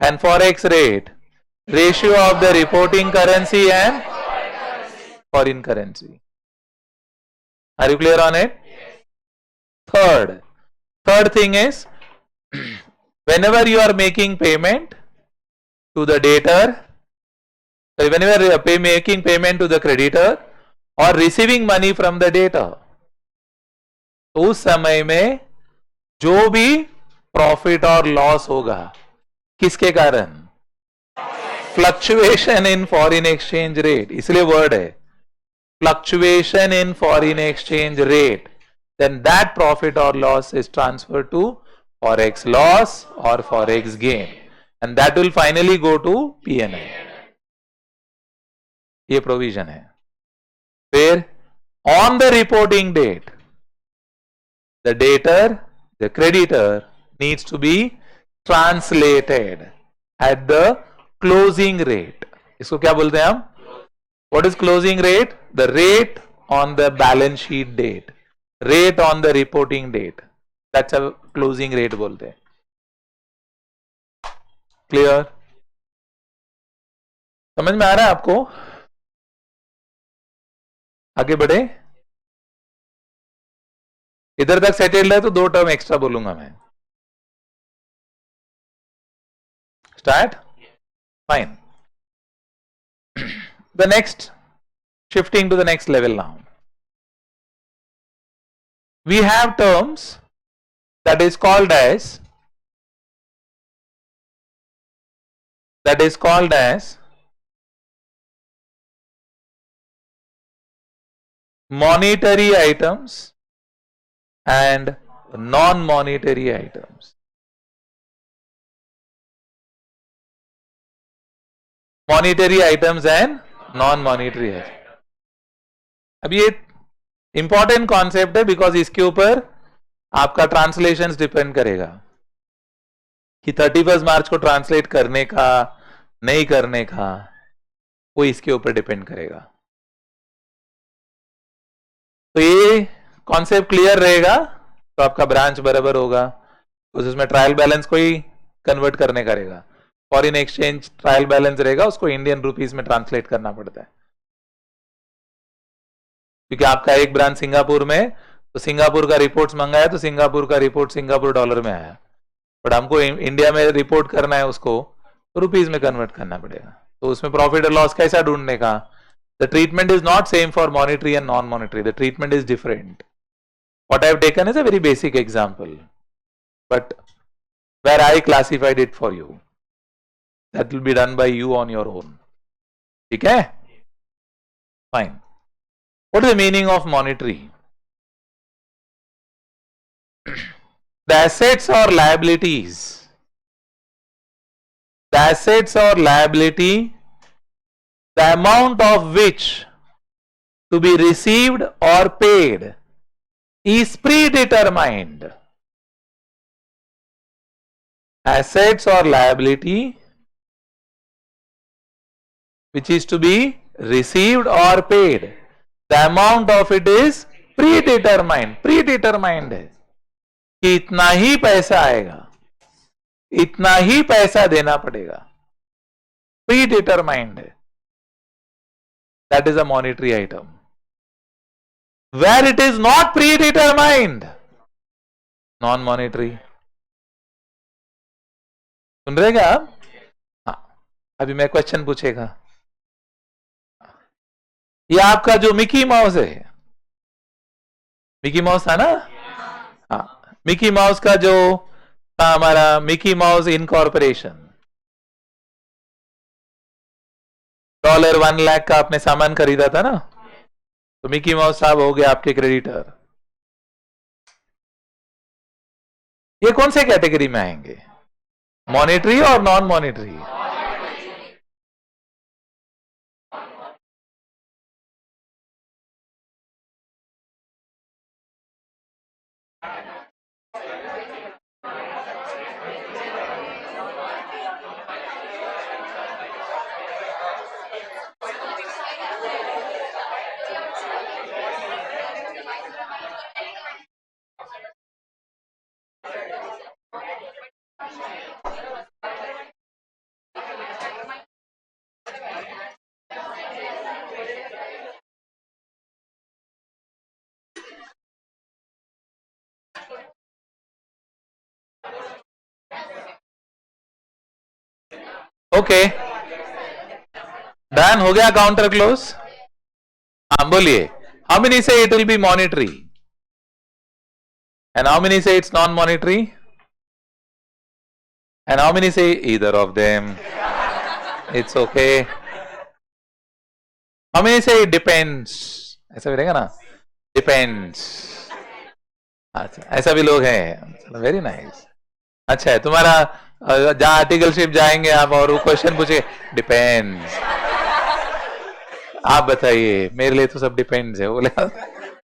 and forex rate, ratio of the reporting currency and foreign currency. Are you clear on it? Third thing is whenever you are making payment to the debtor, whenever you are making payment to the creditor or receiving money from the debtor, तो उस समय में जो भी profit और loss होगा किसके कारण? Fluctuation in foreign exchange rate, इसलिए वर्ड है fluctuation in foreign exchange rate, then that profit or loss is transferred to forex loss or forex gain, and that will finally go to P&L. ये provision है. फिर on the reporting date, the debtor, the creditor needs to be translated at the closing rate. इसको क्या बोलते हैं हम? What is closing rate? The rate on the balance sheet date, rate on the reporting date. That's a closing rate बोलते हैं. Clear? समझ में आ रहा है आपको? आगे बढ़े. इधर तक सेटल्ड है तो 2 टर्म एक्स्ट्रा बोलूंगा मैं. Start? Fine. The next, shifting to the next level now. We have terms that is called as monetary items and non-monetary items. Monetary items and non-monetary items. अब ये इंपॉर्टेंट कॉन्सेप्ट है because इसके ऊपर आपका translation depend करेगा कि 31 मार्च को translate करने का नहीं करने का, वो इसके ऊपर डिपेंड करेगा. तो ये कॉन्सेप्ट क्लियर रहेगा तो आपका ब्रांच बराबर होगा. उसमें ट्रायल बैलेंस को ही कन्वर्ट करने का रहेगा. फॉरेन एक्सचेंज ट्रायल बैलेंस रहेगा, उसको इंडियन रुपीस में ट्रांसलेट करना पड़ता है क्योंकि आपका एक ब्रांच सिंगापुर में, तो सिंगापुर का रिपोर्ट्स मंगाया तो सिंगापुर का रिपोर्ट सिंगापुर डॉलर में आया, बट हमको इंडिया में रिपोर्ट करना है उसको तो रुपीस में कन्वर्ट करना पड़ेगा. तो उसमें प्रॉफिट और लॉस कैसा ढूंढने का? The treatment is not same for monetary and non monetary. The treatment is different. What I have taken is a very basic example, but where I classified it for you. That will be done by you on your own. ठीक है? Fine. What is the meaning of monetary? The assets or liabilities. The assets or liability, the amount of which to be received or paid is predetermined. Assets or liability which is to be received or paid, the amount of it is predetermined. Predetermined है कि इतना ही पैसा आएगा, इतना ही पैसा देना पड़ेगा. Predetermined है. That is a monetary item. Where it is not predetermined, non-monetary. सुन रहे क्या आप? हाँ, अभी मैं क्वेश्चन पूछेगा. ये आपका जो मिकी माउस है, मिकी माउस था ना? हाँ, मिकी माउस का जो था हमारा मिकी माउस इनकॉर्पोरेशन, $1 लाख का आपने सामान खरीदा था ना, तो मिकी माउस साहब हो गए आपके क्रेडिटर. ये कौन से कैटेगरी में आएंगे? मॉनेटरी और नॉन मॉनेटरी? ओके, डन हो गया. Counter close. हाँ बोलिए. How many say it will be monetary and how many say it's non monetary and how many say either of them? It's okay. How many say it depends? ऐसा भी रहेगा ना, depends. अच्छा, ऐसा भी लोग हैं, वेरी नाइस। अच्छा है तुम्हारा, जहाँ आर्टिकलशिप जाएंगे आप और वो क्वेश्चन पूछे, डिपेंड्स, आप बताइए मेरे लिए तो सब डिपेंड्स है, बोले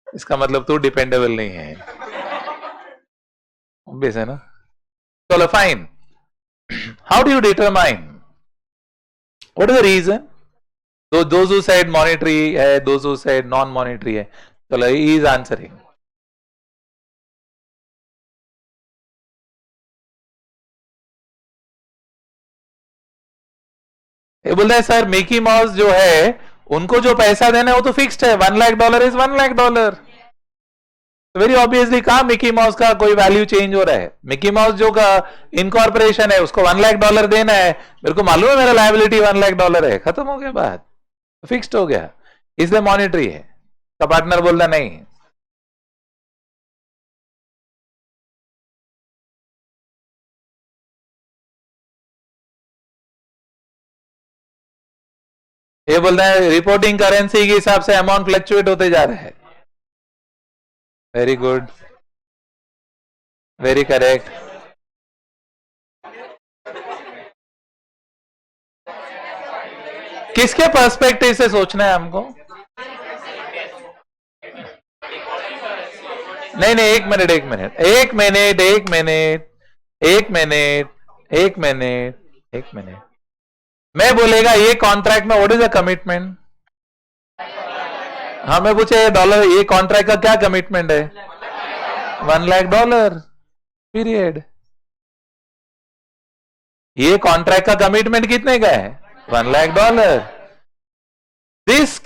इसका मतलब तू डिपेंडेबल नहीं है, ऑब्वियस है ना। चलो fine, how do you determine, what is the reason, those who said monetary है, those who said non monetary है, चलो he is answering। ये बोलते हैं सर मिकी माउस जो है उनको जो पैसा देना है वो तो फिक्स्ड है, $1 lakh is $1 lakh. Very obviously कहा मिकी माउस का कोई वैल्यू चेंज हो रहा है, मिकी माउस जो का इनकॉर्पोरेशन है उसको $1 लाख देना है, मेरे को मालूम है मेरा लायबिलिटी $1 लाख है, खत्म हो गया बात, फिक्स्ड हो गया, इसलिए मॉनिटरी है। तो पार्टनर बोलता नहीं, ये बोलता है रिपोर्टिंग करेंसी के हिसाब से अमाउंट फ्लक्चुएट होते जा रहा है। Very good, very correct. किसके पर्सपेक्टिव से सोचना है हमको? नहीं नहीं, एक मिनट एक मिनट एक मिनट एक मिनट एक मिनट एक मिनट एक मिनट, मैं बोलेगा ये कॉन्ट्रैक्ट में व्हाट इज द कमिटमेंट, हाँ मैं पूछे डॉलर, ये कॉन्ट्रैक्ट का क्या कमिटमेंट है, $1 लाख, पीरियड। ये कॉन्ट्रैक्ट का कमिटमेंट कितने का है, $1 lakh. This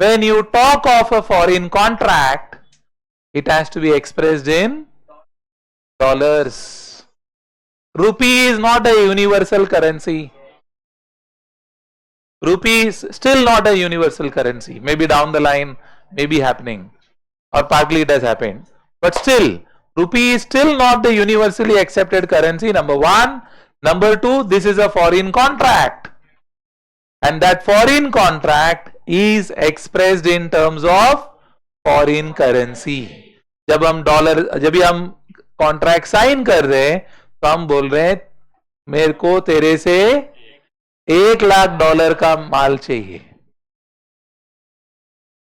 when you talk of a foreign contract, it has to be expressed in dollars. Rupee is not a universal currency. Rupee is still not a universal currency. Maybe down the line, maybe happening, or partly it has happened. But still, rupee is still not the universally accepted currency, number one. Number two, this is a foreign contract. And that foreign contract is expressed in terms of foreign currency. जब हम dollar, जब भी हम contract sign कर रहे हैं तो हम बोल रहे हैं मेरे को तेरे से $1 लाख का माल चाहिए,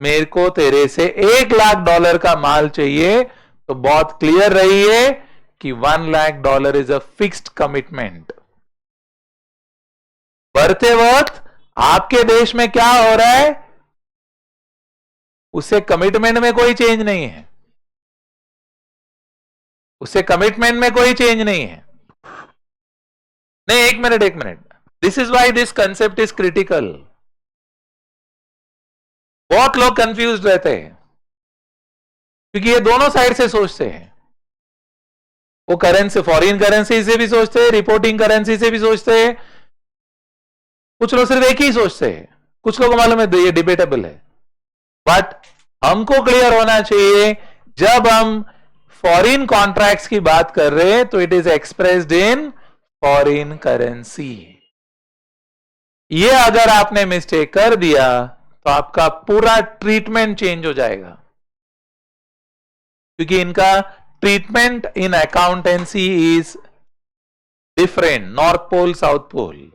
मेरे को तेरे से $1 लाख का माल चाहिए, तो बहुत क्लियर रही है कि $1 lakh is a fixed commitment. बढ़ते वक्त आपके देश में क्या हो रहा है, उससे कमिटमेंट में कोई चेंज नहीं है, उससे कमिटमेंट में कोई चेंज नहीं है। नहीं, एक minute, this is why this concept is critical. बहुत लोग कंफ्यूज रहते हैं क्योंकि ये दोनों साइड से सोचते हैं, वो करेंसी, फॉरेन करेंसी से भी सोचते हैं, रिपोर्टिंग करेंसी से भी सोचते हैं, कुछ लोग सिर्फ एक ही सोचते हैं, कुछ लोगों को मालूम है ये डिबेटेबल है। बट हमको क्लियर होना चाहिए, जब हम फॉरेन कॉन्ट्रैक्ट्स की बात कर रहे हैं तो it is expressed in foreign currency. ये अगर आपने मिस्टेक कर दिया तो आपका पूरा ट्रीटमेंट चेंज हो जाएगा, क्योंकि इनका treatment in accountancy is different, north pole south pole,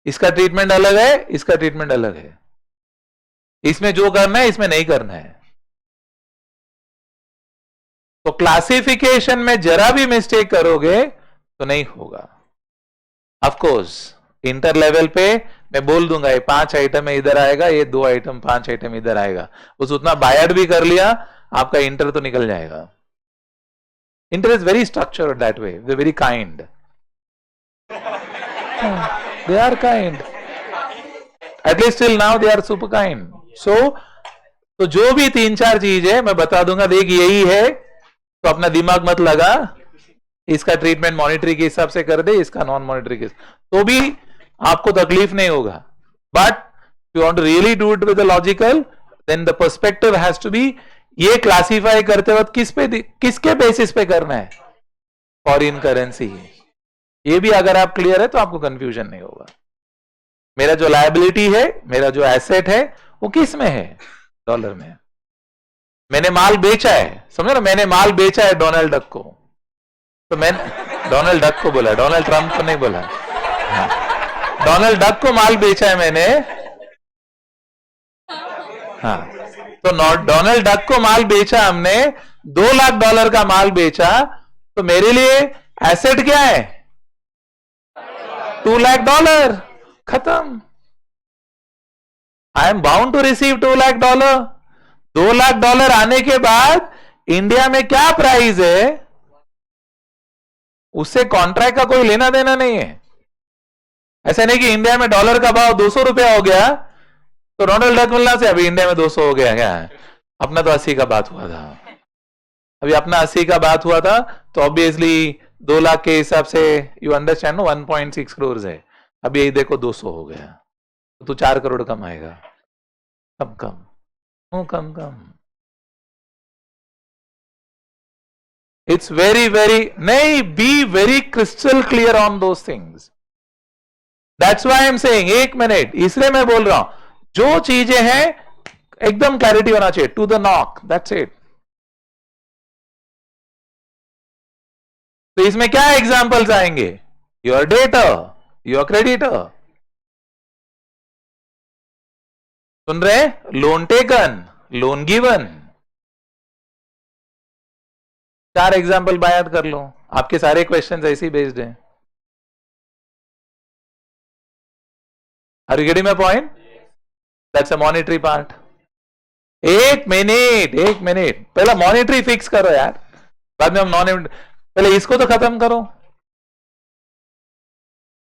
इसका ट्रीटमेंट अलग है, इसका ट्रीटमेंट अलग है, इसमें जो करना है इसमें नहीं करना है। तो क्लासिफिकेशन में जरा भी मिस्टेक करोगे तो नहीं होगा। ऑफ कोर्स इंटर लेवल पे मैं बोल दूंगा ये 5 आइटम है इधर आएगा, ये 2 आइटम 5 आइटम इधर आएगा, उस उतना बायड भी कर लिया आपका इंटर तो निकल जाएगा। Inter is very structured that way, they very kind, they are kind, at least till now they are super kind. So तो जो भी 3-4 चीज है मैं बता दूंगा, देख यही है तो अपना दिमाग मत लगा, इसका ट्रीटमेंट मॉनिटरी के हिसाब से कर दे, इसका नॉन मॉनिटरी के, तो भी आपको तकलीफ नहीं होगा। But you want to really do it with the logical, then the perspective has to be, ये क्लासिफाई करते वक्त किसके बेसिस पे करना है, फॉरेन करेंसी। ये भी अगर आप क्लियर है तो आपको कंफ्यूजन नहीं होगा। मेरा जो लायबिलिटी है, मेरा जो एसेट है, वो किस में है? डॉलर में। मैंने माल बेचा है, समझो ना, मैंने माल बेचा है डोनाल्ड डक को, तो मैंने डोनाल्ड डक को बोला, डोनाल्ड ट्रंप को नहीं बोला। हाँ, डोनाल्ड डक को माल बेचा है मैंने। हाँ, तो डोनाल्ड डक को माल बेचा हमने, $2 लाख का माल बेचा, तो मेरे लिए एसेट क्या है? $2 लाख। खत्म। I am bound to receive $2 lakh. $2 lakh आने के बाद इंडिया में क्या प्राइस है, उससे कॉन्ट्रैक्ट का कोई लेना देना नहीं है। ऐसा नहीं कि इंडिया में डॉलर का भाव 200 रुपया हो गया तो डोनाल्ड डक मिलना से अभी इंडिया में 200 हो गया क्या? अपना तो 80 का बात हुआ था, अभी अपना 80 का बात हुआ था, तो ऑब्वियसली 2 लाख के हिसाब से यू अंडरस्टैंड, 1.6 करोड़ है, अभी यही देखो 200 हो गया, तो तू 4 करोड़ कमाएगा। कम कम कम कम। इट्स वेरी नहीं, be very crystal clear on those things. That's why I am saying, 1 minute, इसलिए मैं बोल रहा हूं जो चीजें हैं एकदम क्लैरिटी होना चाहिए, to the knock, that's it. तो इसमें क्या एग्जांपल्स आएंगे? योर डेटर, योर क्रेडिटर, सुन रहे? Loan taken, loan given. 4 example बायात कर लो, आपके सारे क्वेश्चंस ऐसे ही बेस्ड हैं। Are you getting my point? That's a monetary part. एक मिनट, पहला मॉनिटरी फिक्स करो यार, बाद में हम नॉन, पहले इसको तो खत्म करो,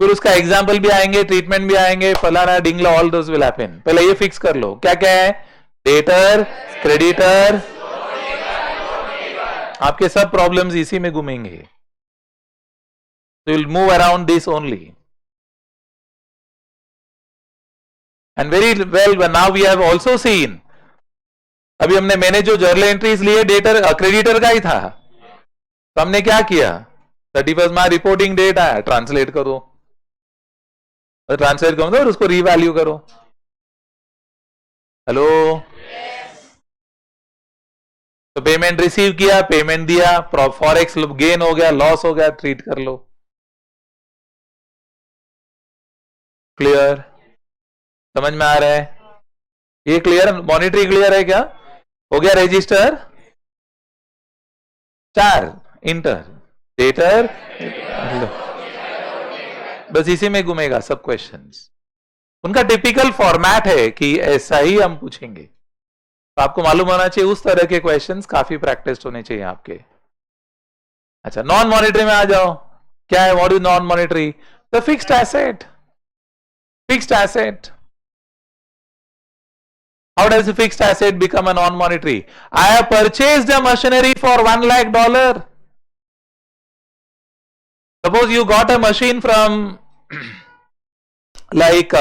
फिर उसका एग्जाम्पल भी आएंगे, ट्रीटमेंट भी आएंगे, फलाना डिंगला, ऑल दोस विल हैपन। पहले ये फिक्स कर लो, क्या क्या है? डेटर, क्रेडिटर, आपके सब प्रॉब्लम्स इसी में घूमेंगे, तो will move around this only. And very well, now we have also seen, अभी मैंने जो जर्नल एंट्रीज लिए डेटर क्रेडिटर का ही था, तो हमने क्या किया? 31 मार्च रिपोर्टिंग डेट आया, ट्रांसलेट करो, ट्रांसलेट करो तो उसको रीवैल्यू करो। हेलो, तो पेमेंट रिसीव किया, पेमेंट दिया, फॉरेक्स गेन हो गया, लॉस हो गया, ट्रीट कर लो। क्लियर? समझ में आ रहा है? ये क्लियर? मॉनिटरी क्लियर है क्या? हो गया रजिस्टर 4, इंटर, डेटर, बस इसी में घूमेगा सब क्वेश्चंस। उनका टिपिकल फॉर्मेट है कि ऐसा ही हम पूछेंगे, तो आपको मालूम होना चाहिए उस तरह के क्वेश्चंस काफी प्रैक्टिस होने चाहिए आपके। अच्छा, नॉन मॉनिटरी में आ जाओ, क्या है? What is non monetary? The fixed asset. Fixed asset, how does a fixed asset become a non-monetary? I have purchased a machinery for $1 lakh. Suppose you got a machine from like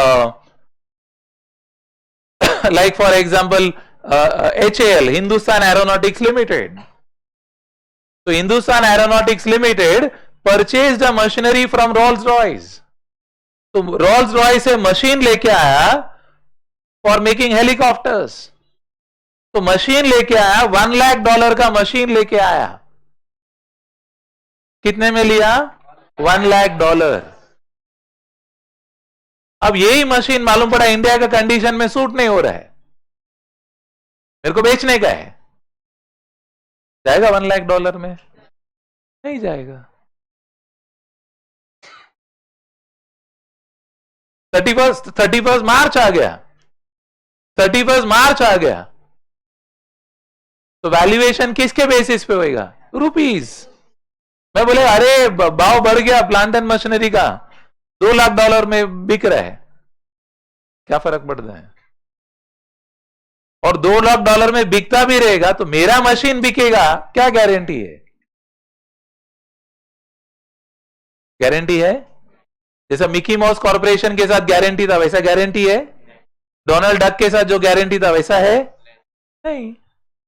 like for example HAL, Hindustan Aeronautics Limited. So Hindustan Aeronautics Limited purchased a machinery from Rolls-Royce. तो Rolls Royce से machine लेके आया for making helicopters, तो machine लेके आया, $1 लाख का machine लेके आया। कितने में लिया? $1 लाख। अब यही मशीन मालूम पड़ा इंडिया का कंडीशन में सूट नहीं हो रहा है, मेरे को बेचने का है, जाएगा $1 लाख में? नहीं जाएगा। 31 मार्च आ गया, 31 मार्च आ गया, तो वैल्यूएशन किसके बेसिस पे होएगा? रुपीस। मैं बोले अरे भाव बढ़ गया प्लांट एंड मशीनरी का, $2 लाख में बिक रहा है, क्या फर्क पड़ता है? और $2 लाख में बिकता भी रहेगा तो मेरा मशीन बिकेगा, क्या गारंटी है? गारंटी है? जैसा मिकी माउस कॉर्पोरेशन के साथ गारंटी था वैसा गारंटी है? डोनाल्ड डक के साथ जो गारंटी था वैसा है? नहीं।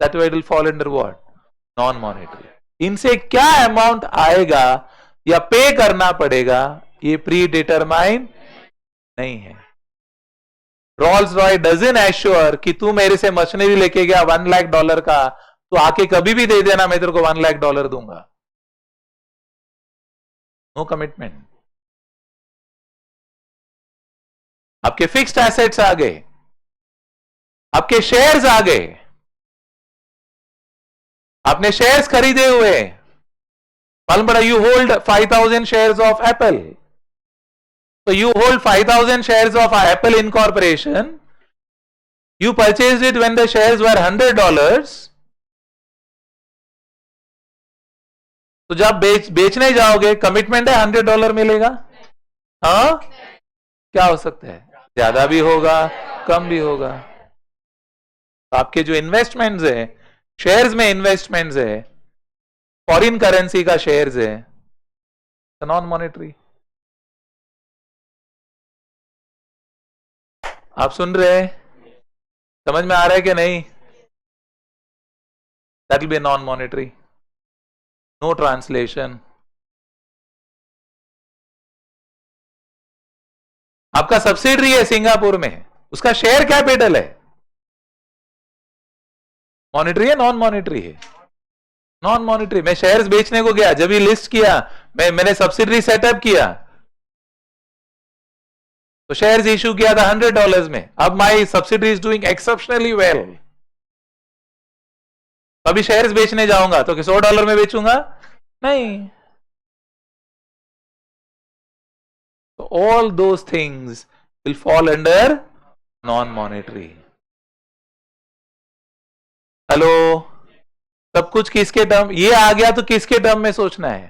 That will fall under what? Non monetary. इनसे क्या अमाउंट आएगा या पे करना पड़ेगा ये प्री डिटरमाइन नहीं है। रॉल्स रॉय डजन एश्योर कि तू मेरे से मशीनरी लेके गया $1 लाख का, तो आके कभी भी दे देना, मैं तेरे को $1 लाख दूंगा. No commitment. आपके फिक्स्ड एसेट्स आ गए, आपके शेयर्स आ गए, आपने शेयर्स खरीदे हुए. मालूम पड़ा, you hold 5,000 shares of Apple. So you hold 5,000 shares of Apple Incorporation. You purchased it when the shares were $100. तो जब बेचने जाओगे, कमिटमेंट है $100 मिलेगा. हाँ, क्या हो सकता है, ज्यादा भी होगा, कम भी होगा. आपके जो इन्वेस्टमेंट्स है, शेयर्स में इन्वेस्टमेंट्स है, फॉरिन करेंसी का शेयर्स है, नॉन मॉनेटरी. आप सुन रहे हैं? समझ में आ रहा है कि नहीं? That will be non monetary. No translation. आपका सब्सिडरी है सिंगापुर में, उसका शेयर कैपिटल है. मॉनेटरी है, नॉन मॉनेटरी है? Non monetary. मैं शेयर्स बेचने को गया, जब ये लिस्ट किया, मैंने सब्सिडरी सेटअप किया, तो शेयर्स इशू किया था $100 में. अब my subsidiary is doing exceptionally well. अभी शेयर्स बेचने जाऊंगा तो $100 में बेचूंगा? नहीं. तो all those things will fall under non monetary. Hello, सब कुछ किसके टर्म, ये आ गया तो किसके टर्म में सोचना है?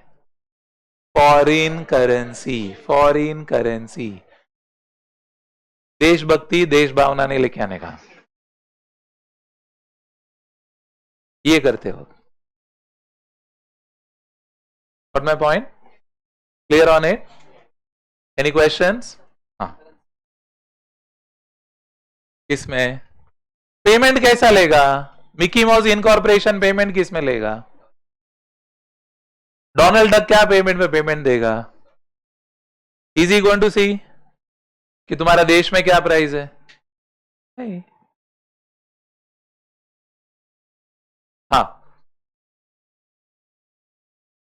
Foreign currency. Foreign currency. देशभक्ति, देश भावना नहीं लेके आने का. ये करते हो. Got my point? Clear on it? Any questions? हाँ. किसमें पेमेंट कैसा लेगा? मिकी माउस इनकॉर्पोरेशन पेमेंट किसमें लेगा? डोनाल्ड डक क्या पेमेंट में पेमेंट देगा? इज ही गोइंग टू सी कि तुम्हारा देश में क्या प्राइस है? नहीं. हाँ,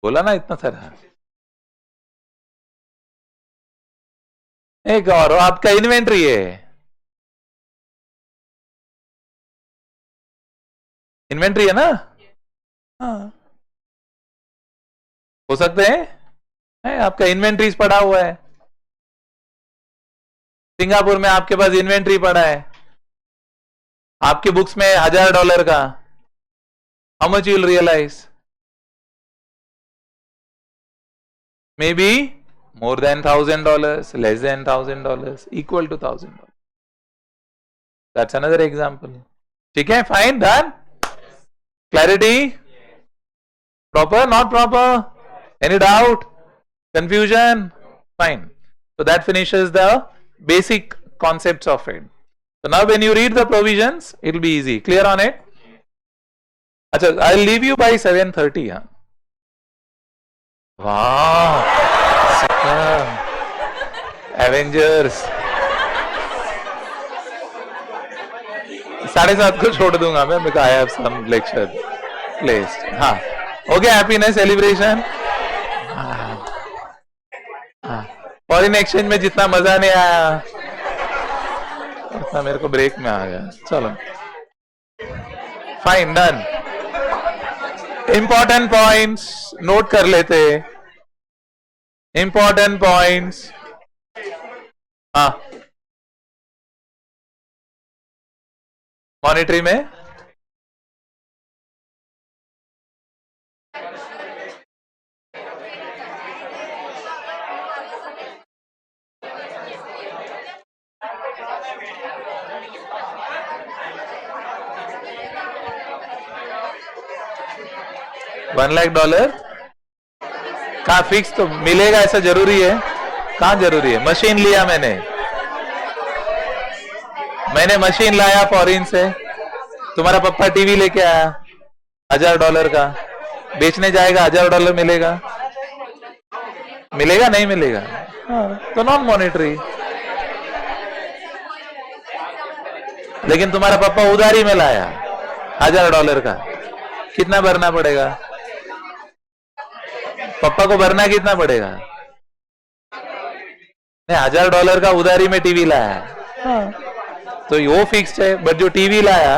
बोला ना इतना सारा. एक और, आपका इन्वेंट्री है. इन्वेंट्री है ना? हाँ, हो सकते हैं आपका इन्वेंट्रीज पड़ा हुआ है. सिंगापुर में आपके पास इन्वेंट्री पड़ा है, आपके बुक्स में $1,000 का. How much you will realise? May be more than $1,000, less than $1,000, equal to $1,000. That's another example. ठीक है, fine, done. Clarity? Proper, not proper? Any doubt? Confusion? Fine. So that finishes the basic concepts of it. So now when you read the provisions, it will be easy. Clear on it? Achha, I'll leave you by 7:30. Huh? Wow. Avengers 7:30 को छोड़ दूंगा मैं, because I have some lecture placed. हाँ, हो गया happiness celebration. Foreign exchange में जितना मजा नहीं आया उतना मेरे को ब्रेक में आ गया. चलो, fine, done. Important points note कर लेते. Important points. हाँ, मॉनिटरी में $1 लाख कहाँ फिक्स तो मिलेगा ऐसा जरूरी है? कहाँ जरूरी है? मशीन लिया मैंने मशीन लाया फॉरेन से. तुम्हारा पप्पा टीवी लेके आया $1,000 का, बेचने जाएगा $1,000 मिलेगा? मिलेगा नहीं मिलेगा? हाँ, तो नॉन मॉनेटरी. लेकिन तुम्हारा पापा उधारी में लाया $1000 का, कितना भरना पड़ेगा? पापा को भरना कितना पड़ेगा? नहीं, $1000 का उधारी में टीवी लाया है, तो वो फिक्स्ड है, बट जो टीवी लाया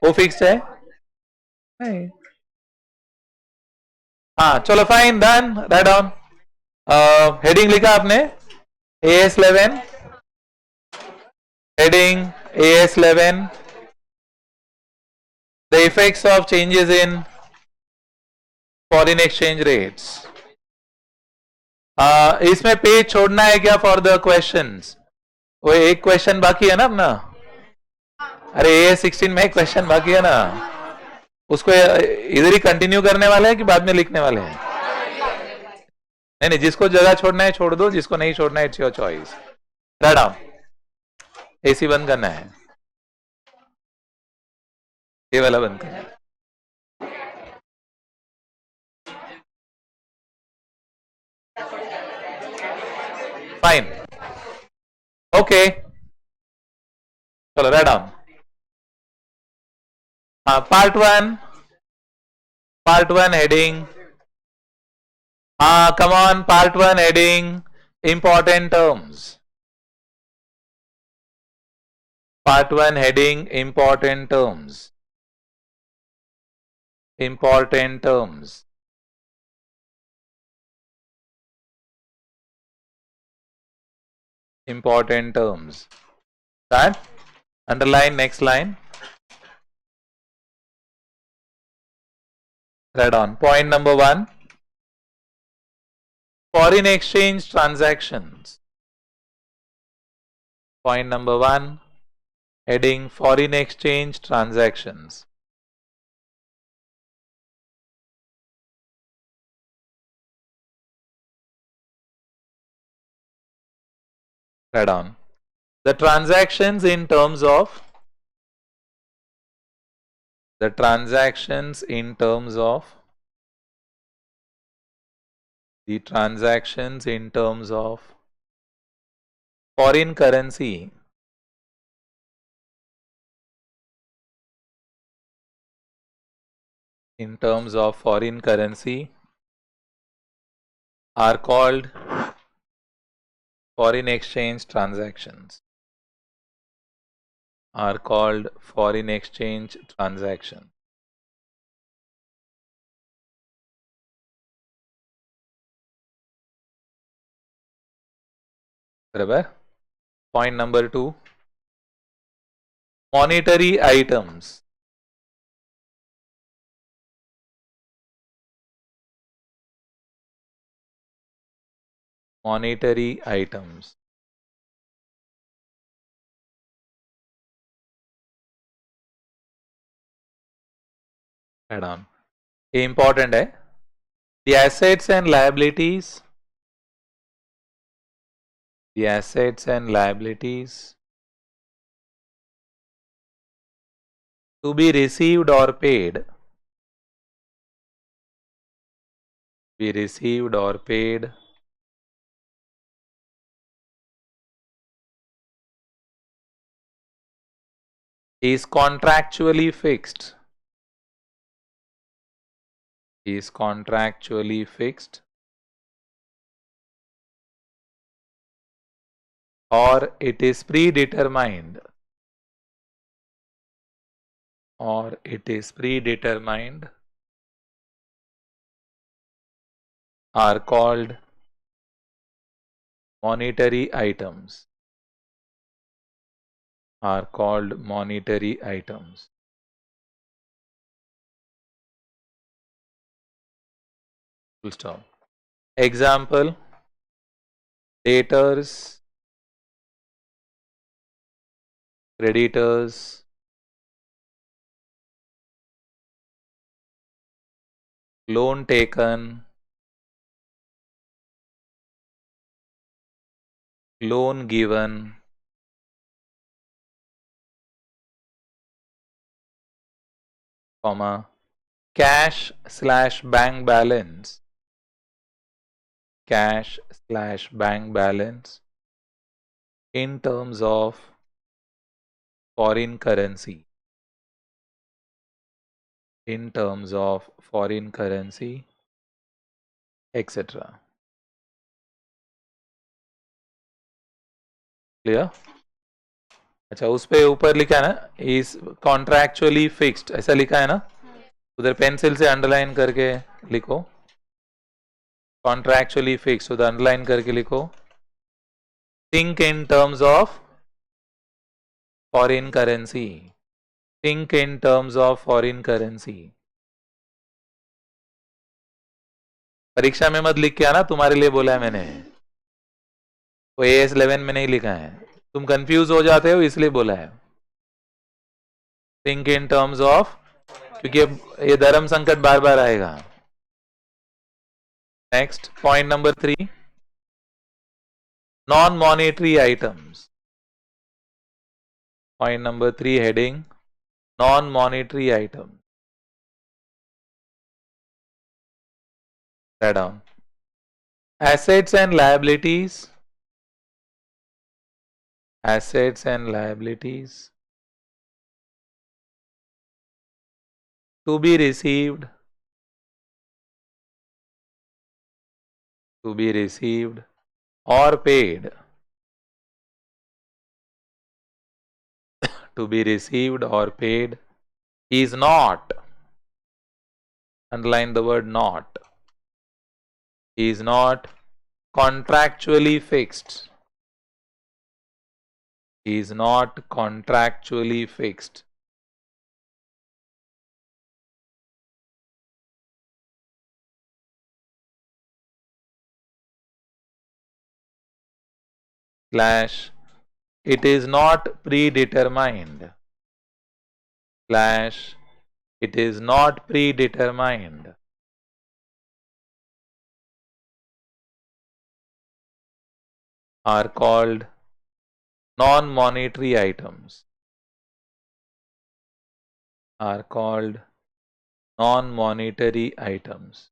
वो फिक्स्ड है नहीं। हाँ चलो fine, done, write down. Heading लिखा आपने AS11, heading AS11, the effects of changes in foreign exchange rates. इसमें पेज छोड़ना है क्या फॉर द क्वेश्चंस? वो एक क्वेश्चन बाकी है ना अपना, अरे AS16 में एक क्वेश्चन बाकी है ना, उसको इधर ही कंटिन्यू करने वाले हैं कि बाद में लिखने वाले हैं? नहीं नहीं, जिसको जगह छोड़ना है छोड़ दो, जिसको नहीं छोड़ना है it's your choice. Write down, AC बंद करना है, ये वाला बंद करना है। फाइन, ओके, चलो राइट डाउन। हाँ, part one heading, come on, part 1 heading, important terms. Part 1 heading, important terms. Important terms. Important terms. That, underline next line. Right on. Point number 1. Foreign exchange transactions. Point number 1. Heading, foreign exchange transactions. Right on. The transactions in terms of foreign currency are called foreign exchange transactions. बराबर। Point number 2. Monetary items. Add on. Important है। The assets and liabilities. To be received or paid. Is contractually fixed. Or it is predetermined. Are called monetary items. Full stop. Example: debtors, creditors, loan taken, loan given, comma, cash/bank balance, in terms of foreign currency. In terms of foreign currency, etc. Clear? अच्छा, उस पे ऊपर लिखा है ना, is contractually fixed, ऐसा लिखा है ना, उधर पेंसिल से अंडरलाइन करके लिखो, कॉन्ट्रैक्चुअली फिक्स्ड, उधर अंडरलाइन करके लिखो, think in terms of foreign currency, think in terms of foreign currency. परीक्षा में मत लिख के आना, तुम्हारे लिए बोला है मैंने, वो AS11 में नहीं लिखा है, तुम कंफ्यूज हो जाते हो इसलिए बोला है. थिंक इन टर्म्स ऑफ, क्योंकि ये धर्म संकट बार बार आएगा. Next point number 3, non monetary items. Point number 3 heading non monetary item. Write down. Assets and liabilities. Assets and liabilities to be received, to be received or paid, to be received or paid is not, underline the word not, is not contractually fixed, is not contractually fixed. Slash, it is not predetermined. Slash, it is not predetermined. Are called non-monetary items. Are called non-monetary items.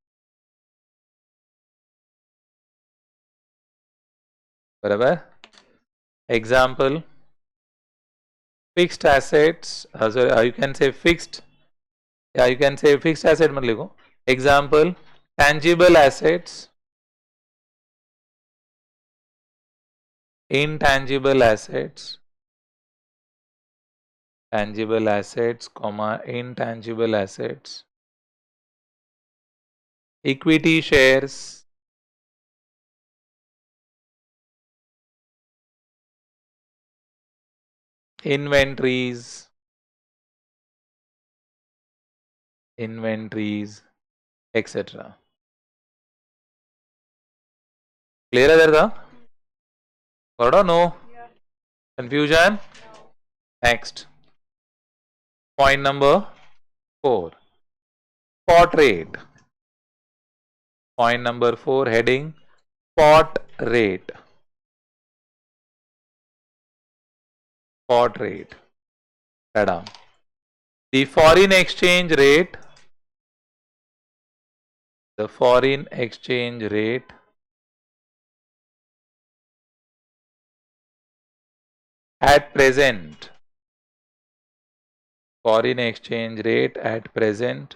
Barabar? Example, fixed assets, sorry, you can say fixed, yeah, you can say fixed asset mat likho. Example, tangible assets, intangible assets, tangible assets, comma, intangible assets, equity shares, inventories, etc. Clear है इधर का? Got or no? Confusion? Next. Point number 4. Spot rate. Point number 4 heading spot rate. Spot rate. Write down. The foreign exchange rate. The foreign exchange rate at present. Foreign exchange rate at present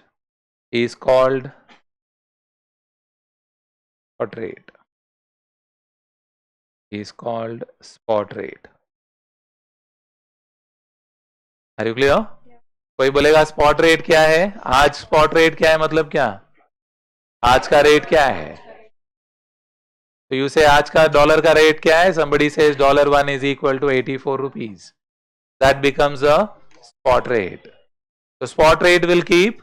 is called spot rate. Is called spot rate. Are you clear? कोई बोलेगा spot rate क्या है? आज spot rate क्या है मतलब क्या? आज का रेट क्या है? तो यू से आज का डॉलर का रेट क्या है? Somebody says $1 is equal to 84 rupees. That becomes a spot rate. So spot rate will keep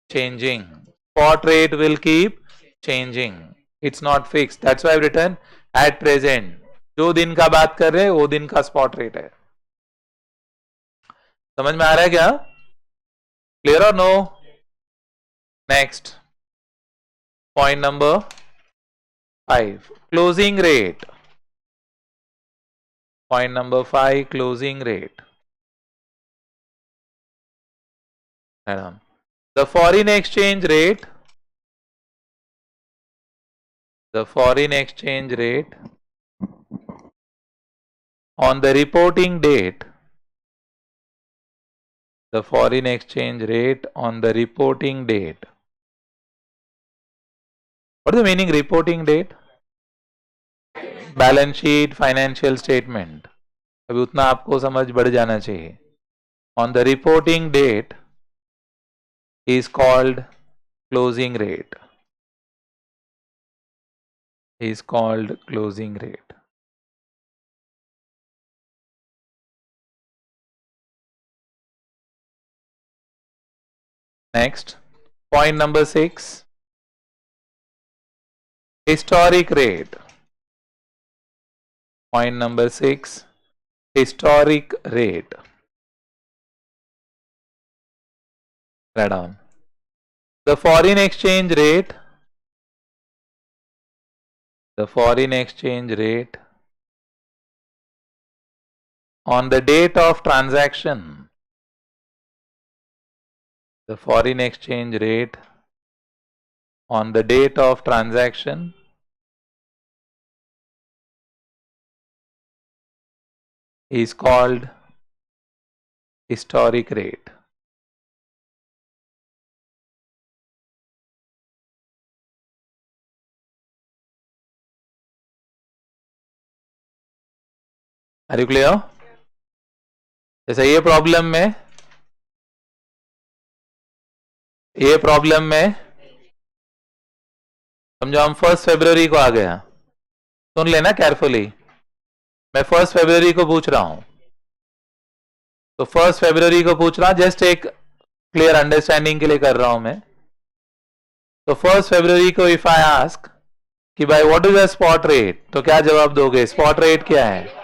changing. Spot rate will keep changing. It's not fixed. That's why I've written at present. जो दिन का बात कर रहे हैं वो दिन का स्पॉट रेट है. समझ में आ रहा है क्या? Clear or no? Next. Point number 5. Closing rate. Point number 5. Closing rate. The foreign exchange rate. The foreign exchange rate on the reporting date the foreign exchange rate on the reporting date. What is the meaning reporting date? Balance sheet, financial statement. अभी उतना आपको समझ बढ़ जाना चाहिए. On the reporting date is called closing rate. Is called closing rate. Next, point number 6. Historic rate. Point number 6. Historic rate. Write down. The foreign exchange rate. The foreign exchange rate on the date of transaction. The foreign exchange rate on the date of transaction is called historic rate. Are you clear? जैसे ये problem में समझो हम 1 फरवरी को आ गया. सुन लेना carefully. मैं 1 फरवरी को पूछ रहा हूं. तो 1 फरवरी को पूछ रहा, जस्ट एक क्लियर अंडरस्टैंडिंग के लिए कर रहा हूं मैं. तो 1 फरवरी को इफ आई आस्क कि भाई what is the spot rate, तो क्या जवाब दोगे? स्पॉट रेट क्या है?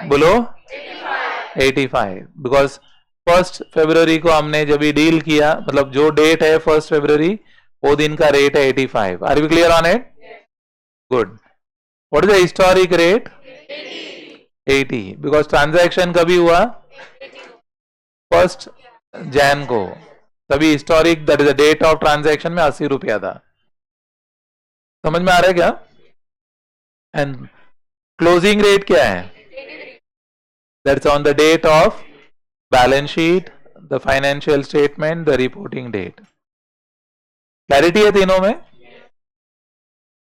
बोलो 85. बिकॉज 1 फरवरी को हमने जब भी डील किया, मतलब जो डेट है 1 फरवरी, वो दिन का रेट है 85. Are we clear on it? Good. What is the historic rate? 80. Because transaction कभी हुआ? 1 जैन को. तभी historic, that is the date of transaction में 80 रुपया था. समझ में आ रहा है क्या? एंड क्लोजिंग रेट क्या है? That's on the date of balance sheet, the financial statement, the reporting date. Clarity है तीनों में?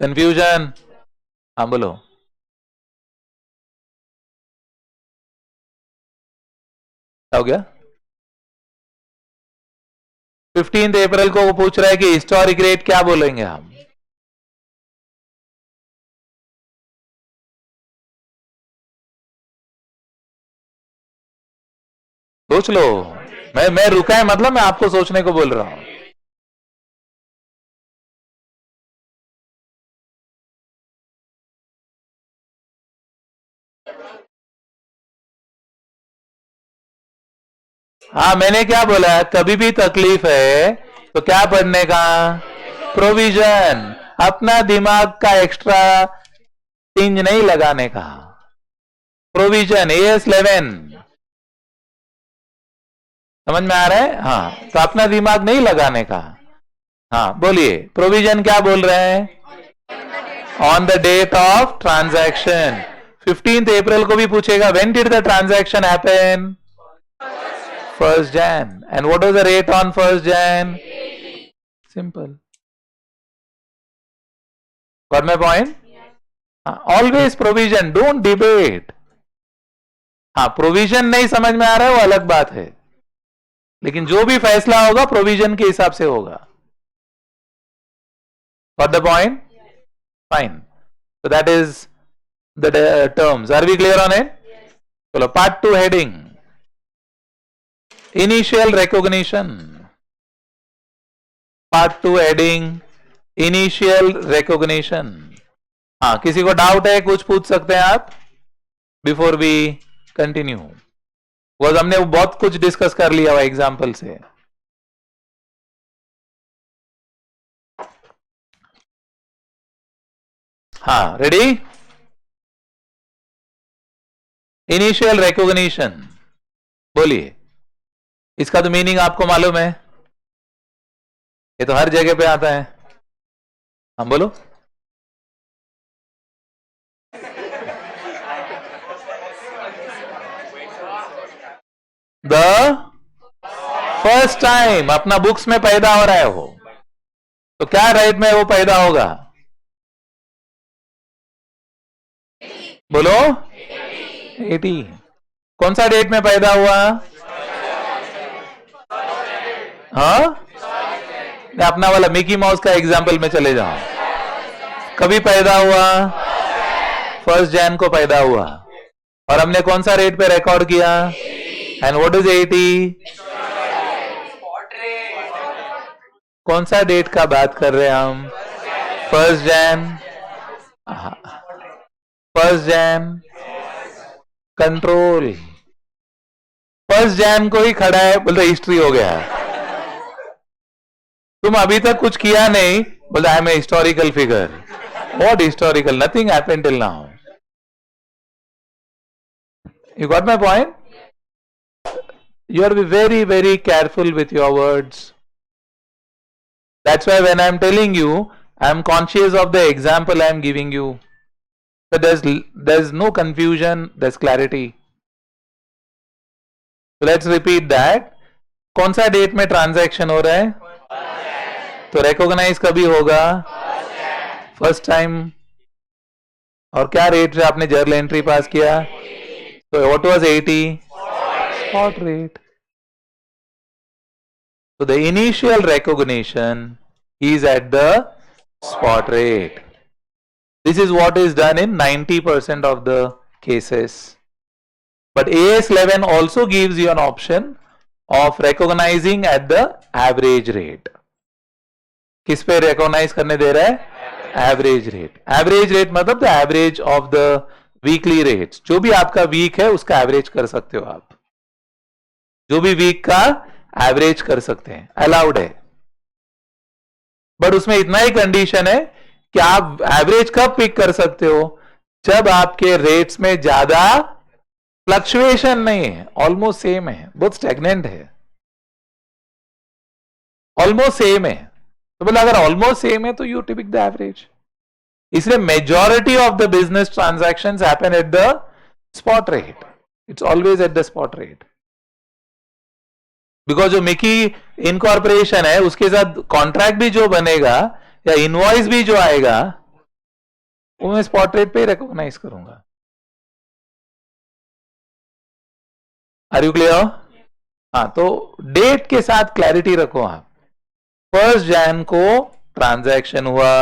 Confusion? हाँ बोलो. क्या हो गया? 15 अप्रैल को वो पूछ रहा है कि हिस्टोरिक रेट क्या बोलेंगे हम? सोच लो. मैं रुका है मतलब मैं आपको सोचने को बोल रहा हूं. हाँ मैंने क्या बोला? कभी भी तकलीफ है तो क्या पढ़ने का? प्रोविजन. अपना दिमाग का एक्स्ट्रा टिंज नहीं लगाने का. Provision AS11. समझ में आ रहा है? हाँ. तो अपना दिमाग नहीं लगाने का. हाँ बोलिए. प्रोविजन क्या बोल रहे हैं? On the date of transaction. 15 April को भी पूछेगा when did the transaction happen? 1 Jan. And what was the rate on 1 Jan? Simple. Got my point? Always provision. Don't debate. हाँ प्रोविजन नहीं समझ में आ रहा है वो अलग बात है, लेकिन जो भी फैसला होगा प्रोविजन के हिसाब से होगा. Got the point? Fine. So that is the terms. Are we clear on it? चलो part 2 heading. Initial recognition. Part 2 heading. Initial recognition. हाँ किसी को डाउट है कुछ पूछ सकते हैं आप बिफोर वी कंटिन्यू. वो हमने बहुत कुछ डिस्कस कर लिया हुआ एग्जाम्पल से. हाँ रेडी? इनिशियल रिकॉग्निशन बोलिए. इसका तो मीनिंग आपको मालूम है, ये तो हर जगह पे आता है. हम बोलो. The फर्स्ट टाइम अपना बुक्स में पैदा हो रहा है वो, तो क्या रेट में वो पैदा होगा? बोलो 80। कौन सा डेट में पैदा हुआ? हाँ, मैं अपना वाला मिकी माउस का एग्जाम्पल में चले जाऊं। कभी पैदा हुआ? 1 जैन को पैदा हुआ। और हमने कौन सा रेट पे रिकॉर्ड किया? And what is 80? कौन सा डेट का बात कर रहे हैं हम? 1 जैन। 1 जैन कंट्रोल। 1 जैन को ही खड़ा है, बोलते हिस्ट्री हो गया। तुम अभी तक कुछ किया नहीं, बोलते I am a historical figure. What historical? Nothing happened till now. You got my point? You have to be very, very careful with your words. That's why when I'm telling you, I'm conscious of the example I'm giving you. But there's no confusion, there's clarity. So let's repeat that. कौन सा date में transaction हो रहा है? तो recognise कभी होगा? First time. और क्या रेट से आपने जर्नल एंट्री पास किया? So what was 80? Spot rate. So the initial recognition is at the spot rate. This is what is done in 90% of the cases. But AS11 also gives you an option of recognizing at the average rate. किस पे recognize करने दे रहा है? Average rate. Average rate मतलब the average of the weekly rates. जो भी आपका week है उसका एवरेज कर सकते हो आप, जो भी वीक का एवरेज कर सकते हैं, अलाउड है। बट उसमें इतना ही कंडीशन है कि आप एवरेज कब पिक कर सकते हो? जब आपके रेट्स में ज्यादा फ्लक्चुएशन नहीं है, ऑलमोस्ट सेम है, बहुत स्टेगनेंट है, ऑलमोस्ट सेम है। तो बोला अगर ऑलमोस्ट सेम है तो यू टिपिक द एवरेज। इसलिए majority of the business transactions happen at the spot rate. It's always at the spot rate, because जो मिकी इनकॉर्पोरेशन है उसके साथ कॉन्ट्रैक्ट भी जो बनेगा या इनवॉइस भी जो आएगा वो मैं स्पॉट रेट पे रिकॉग्नाइज करूंगा। Are you clear? हाँ, तो डेट के साथ क्लैरिटी रखो आप। 1 जैन को ट्रांजैक्शन हुआ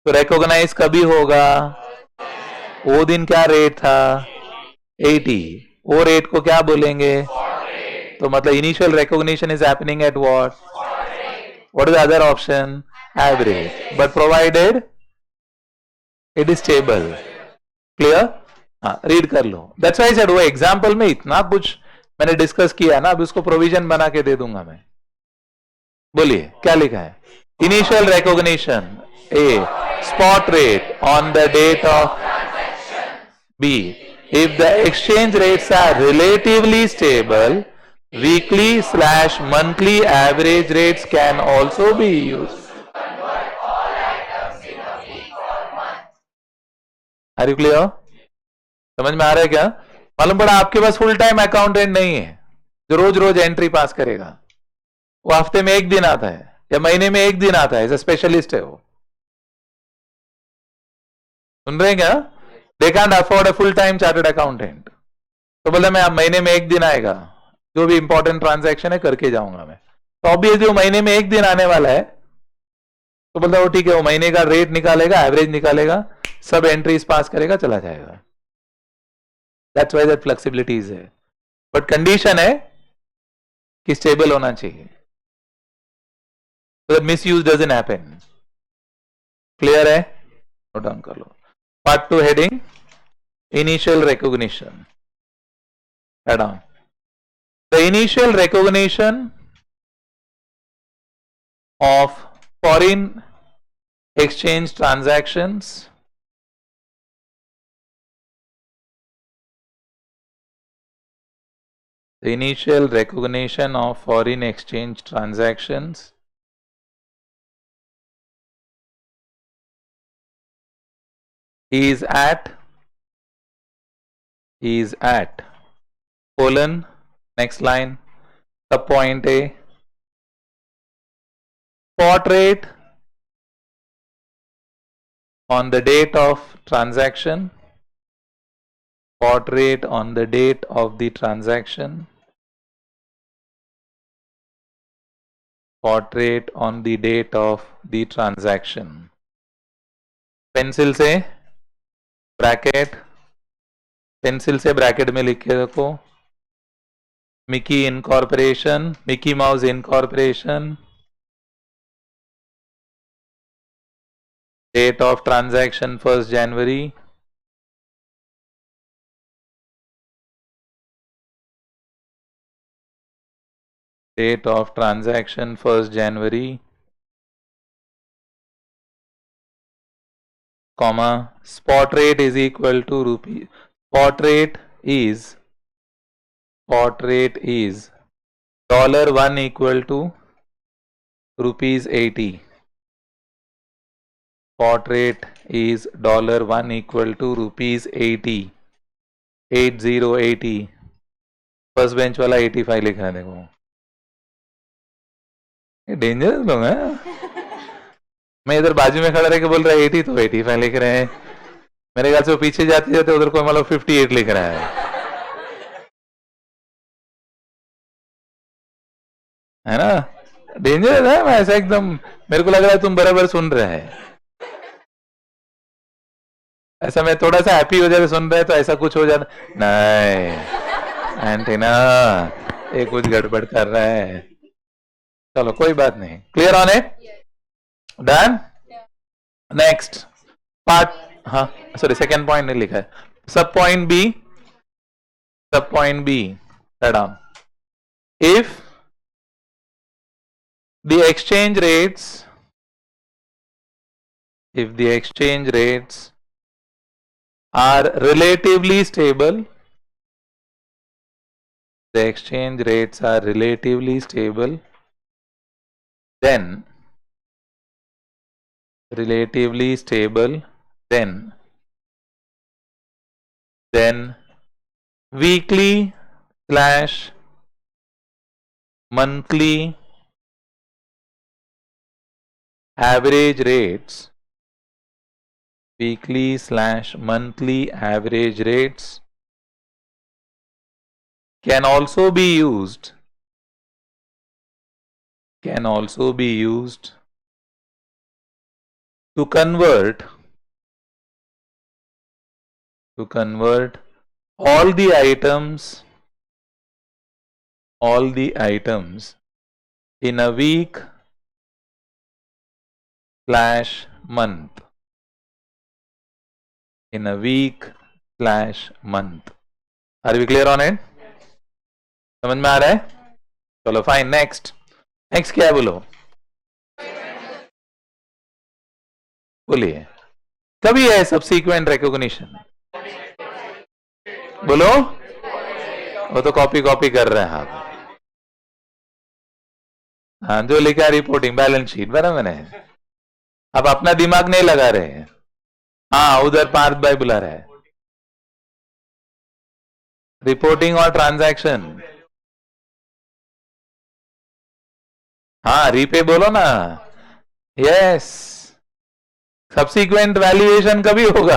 तो रिकॉग्नाइज कभी होगा? वो दिन क्या रेट था? 80। वो रेट को क्या बोलेंगे? तो मतलब initial recognition is happening at what? What is other option? Average, but provided it is stable. Clear? हाँ, रीड कर लो। दैट्स व्हाई आई सेड वो एग्जांपल में इतना कुछ मैंने डिस्कस किया ना, अभी उसको प्रोविजन बना के दे दूंगा मैं। बोलिए क्या लिखा है? Initial recognition A, spot rate on the date of B. If the exchange rates are relatively stable, weekly/monthly average rates can also be used. Are you clear? समझ में आ रहा है क्या? मालूम पड़ा आपके पास फुल टाइम अकाउंटेंट नहीं है जो रोज रोज एंट्री पास करेगा। वो हफ्ते में एक दिन आता है या महीने में एक दिन आता है, एज अ स्पेशलिस्ट है वो। सुन रहे हैं क्या? They can't afford a full time chartered accountant. तो बोले मैं अब महीने में एक दिन आएगा, जो भी इंपॉर्टेंट ट्रांजैक्शन है करके जाऊंगा मैं। तो ऑब्वियसली वो महीने में एक दिन आने वाला है, तो बोलता वो ठीक है, वो महीने का रेट निकालेगा, एवरेज निकालेगा, सब एंट्रीज पास करेगा, चला जाएगा। That's why that flexibility is है, बट कंडीशन है कि स्टेबल होना चाहिए, तो miss use doesn't happen. Clear है? नोट डाउन कर लो। Part 2 heading, initial recognition. Add on. The initial recognition of foreign exchange transactions the initial recognition of foreign exchange transactions is at colon, next line, Sub point A, spot rate on the date of transaction, spot rate on the date of the transaction, spot rate on the date of the transaction. Pencil से bracket, pencil से bracket में लिख के रखो, Mickey incorporation, Mickey Mouse incorporation, date of transaction 1st January, date of transaction 1st January, comma, spot rate is equal to rupee, spot rate is $1 equal to rupees 80. Spot rate is $1 equal to rupees 80. 8080. First bench वाला 85 लिख रहा है, देखो ये dangerous लोग हैं। मैं इधर बाजू में खड़ा रह के बोल रहा है 80 तो 85 लिख रहे हैं, मेरे ख्याल से वो पीछे जाते जाते उधर कोई मतलब 58 लिख रहा है ना, डेंजरस है। मैं ऐसा एकदम, मेरे को लग रहा है तुम बराबर सुन रहे हैं, ऐसा मैं थोड़ा सा हैप्पी हो जाता सुन रहे हैं तो ऐसा कुछ हो जाता, नहीं एंटीना ये कुछ गड़बड़ कर रहा है, चलो कोई बात नहीं, clear on it, done. Next part, हाँ सॉरी सेकेंड पॉइंट नहीं लिखा है, सब पॉइंट बी, सब point be down, if the exchange rates, if the exchange rates are relatively stable, the exchange rates are relatively stable, then relatively stable, then weekly slash monthly average rates, weekly slash monthly average rates can also be used, to convert all the items in a week slash month, in a week slash month. Are we clear on it? समझ में आ रहा है? चलो fine, next, next क्या है बोलो, बोलिए, कभी है सबसीक्वेंट रिकॉग्निशन, बोलो, वो तो कॉपी कर रहे हैं आप, हाँ जो लिखा रिपोर्टिंग बैलेंस शीट बराबर है, आप अपना दिमाग नहीं लगा रहे हैं, हाँ उधर पार्थ भाई बुला रहा है, रिपोर्टिंग और ट्रांजैक्शन, हाँ रीपे बोलो ना, यस, सब्सिक्वेंट वैल्यूएशन कभी होगा,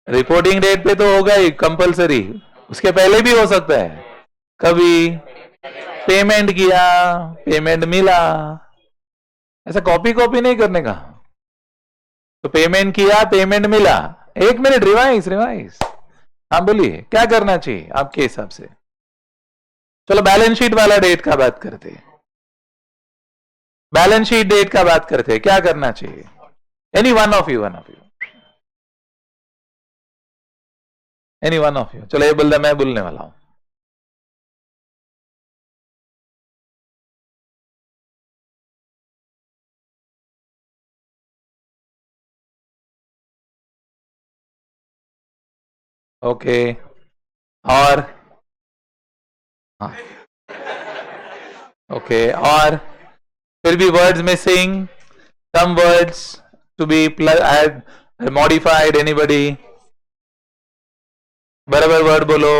रिपोर्टिंग डेट पे तो होगा ही कंपलसरी, उसके पहले भी हो सकता है, कभी पेमेंट किया, पेमेंट मिला, ऐसा कॉपी नहीं करने का, तो पेमेंट किया, पेमेंट मिला, एक मिनट, रिवाइज, हाँ बोलिए क्या करना चाहिए आपके हिसाब से, चलो बैलेंस शीट वाला डेट का बात करते हैं, बैलेंस शीट डेट का बात करते हैं, क्या करना चाहिए, any one of you, any one of you, चलो ये बोल दे, मैं बोलने वाला हूं, ओके, और हाँ ओके, और फिर भी words missing, some words to be add, modified, anybody, बराबर वर्ड बोलो,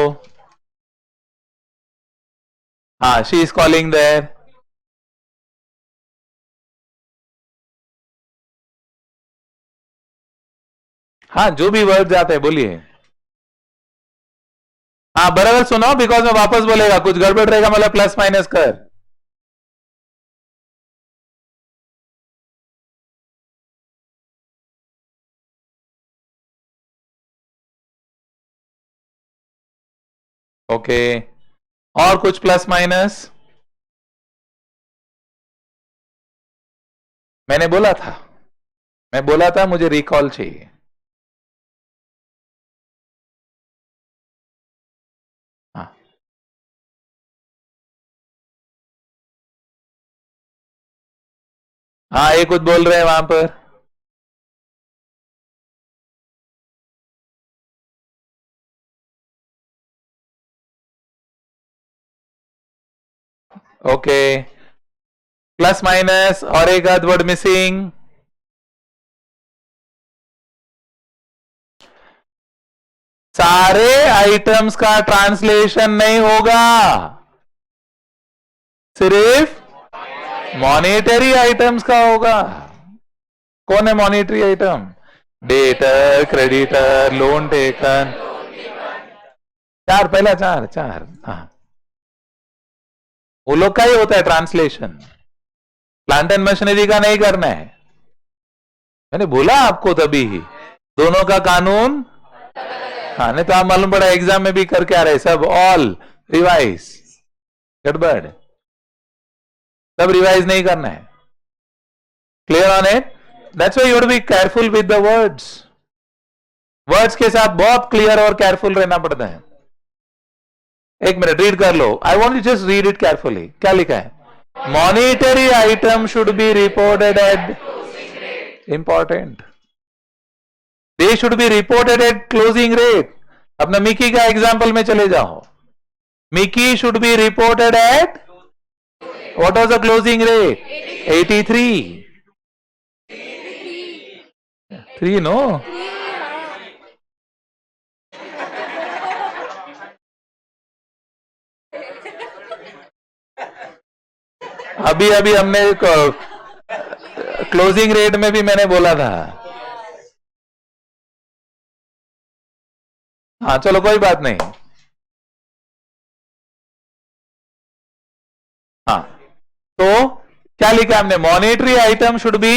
हाँ, शी इज कॉलिंग देयर. हाँ, जो भी वर्ड जाते हैं बोलिए. हाँ, बराबर सुनो, बिकॉज में वापस बोलेगा, कुछ गड़बड़ रहेगा मतलब प्लस माइनस कर. ओके. और कुछ प्लस माइनस. मैंने बोला था, मैं बोला था मुझे रिकॉल चाहिए. हाँ. हाँ, ये कुछ बोल रहे हैं वहां पर. ओके. प्लस माइनस और एक आध वर्ड मिसिंग. सारे आइटम्स का ट्रांसलेशन नहीं होगा, सिर्फ मॉनेटरी आइटम्स का होगा. कौन है monetary item? Debtor, creditor, loan taken. चार, पहला चार चार. हाँ, वो लोग का ही होता है ट्रांसलेशन. प्लांट एंड मशीनरी का नहीं करना है. मैंने बोला आपको तभी ही, दोनों का कानून. हाँ, नहीं तो आप मालूम पड़ा एग्जाम में भी करके आ रहे सब ऑल रिवाइज. गड़बड़. सब रिवाइज नहीं करना है. Clear on it? That's why you have to be careful with the words. Words के साथ बहुत क्लियर और केयरफुल रहना पड़ता है. एक मिनट रीड कर लो. I want you just read it carefully. क्या लिखा है? Monetary item should be reported at. Important. They should be reported at closing rate. अपना मिकी का एग्जाम्पल में चले जाओ. Mickey should be reported at. What was the closing rate? 83. 3 no. अभी अभी हमने क्लोजिंग रेट में भी मैंने बोला था. हाँ, चलो कोई बात नहीं. हाँ, तो क्या लिखा हमने? Monetary item should B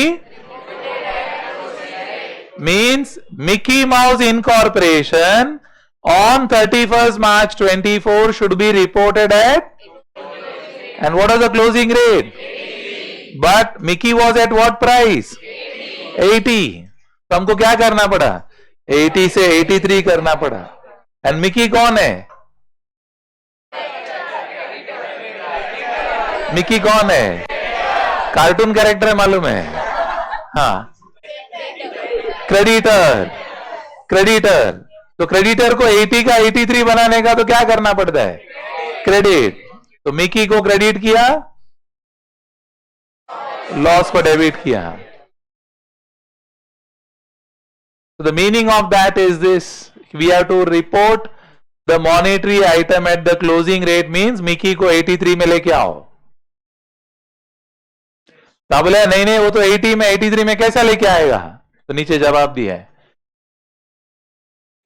means Mickey Mouse incorporation on 31st March 24 should be reported at. And what was the closing rate? 80. But Mickey was at what price? 80. तो हमको क्या करना पड़ा? 80 से 83 करना पड़ा. एंड मिकी कौन है? मिकी कौन है? कार्टून कैरेक्टर है, मालूम है. हाँ, क्रेडिटर. क्रेडिटर. तो क्रेडिटर को 80 का 83 बनाने का तो क्या करना पड़ता है? क्रेडिट. तो मिकी को क्रेडिट किया, लॉस को डेबिट किया. So the meaning of that is this: we have to report the monetary item at the closing rate. Means Mickey को 83 में लेके आओ. तो बोले नहीं नहीं, वो तो 80 में 83 में कैसा लेके आएगा? तो नीचे जवाब दिया है.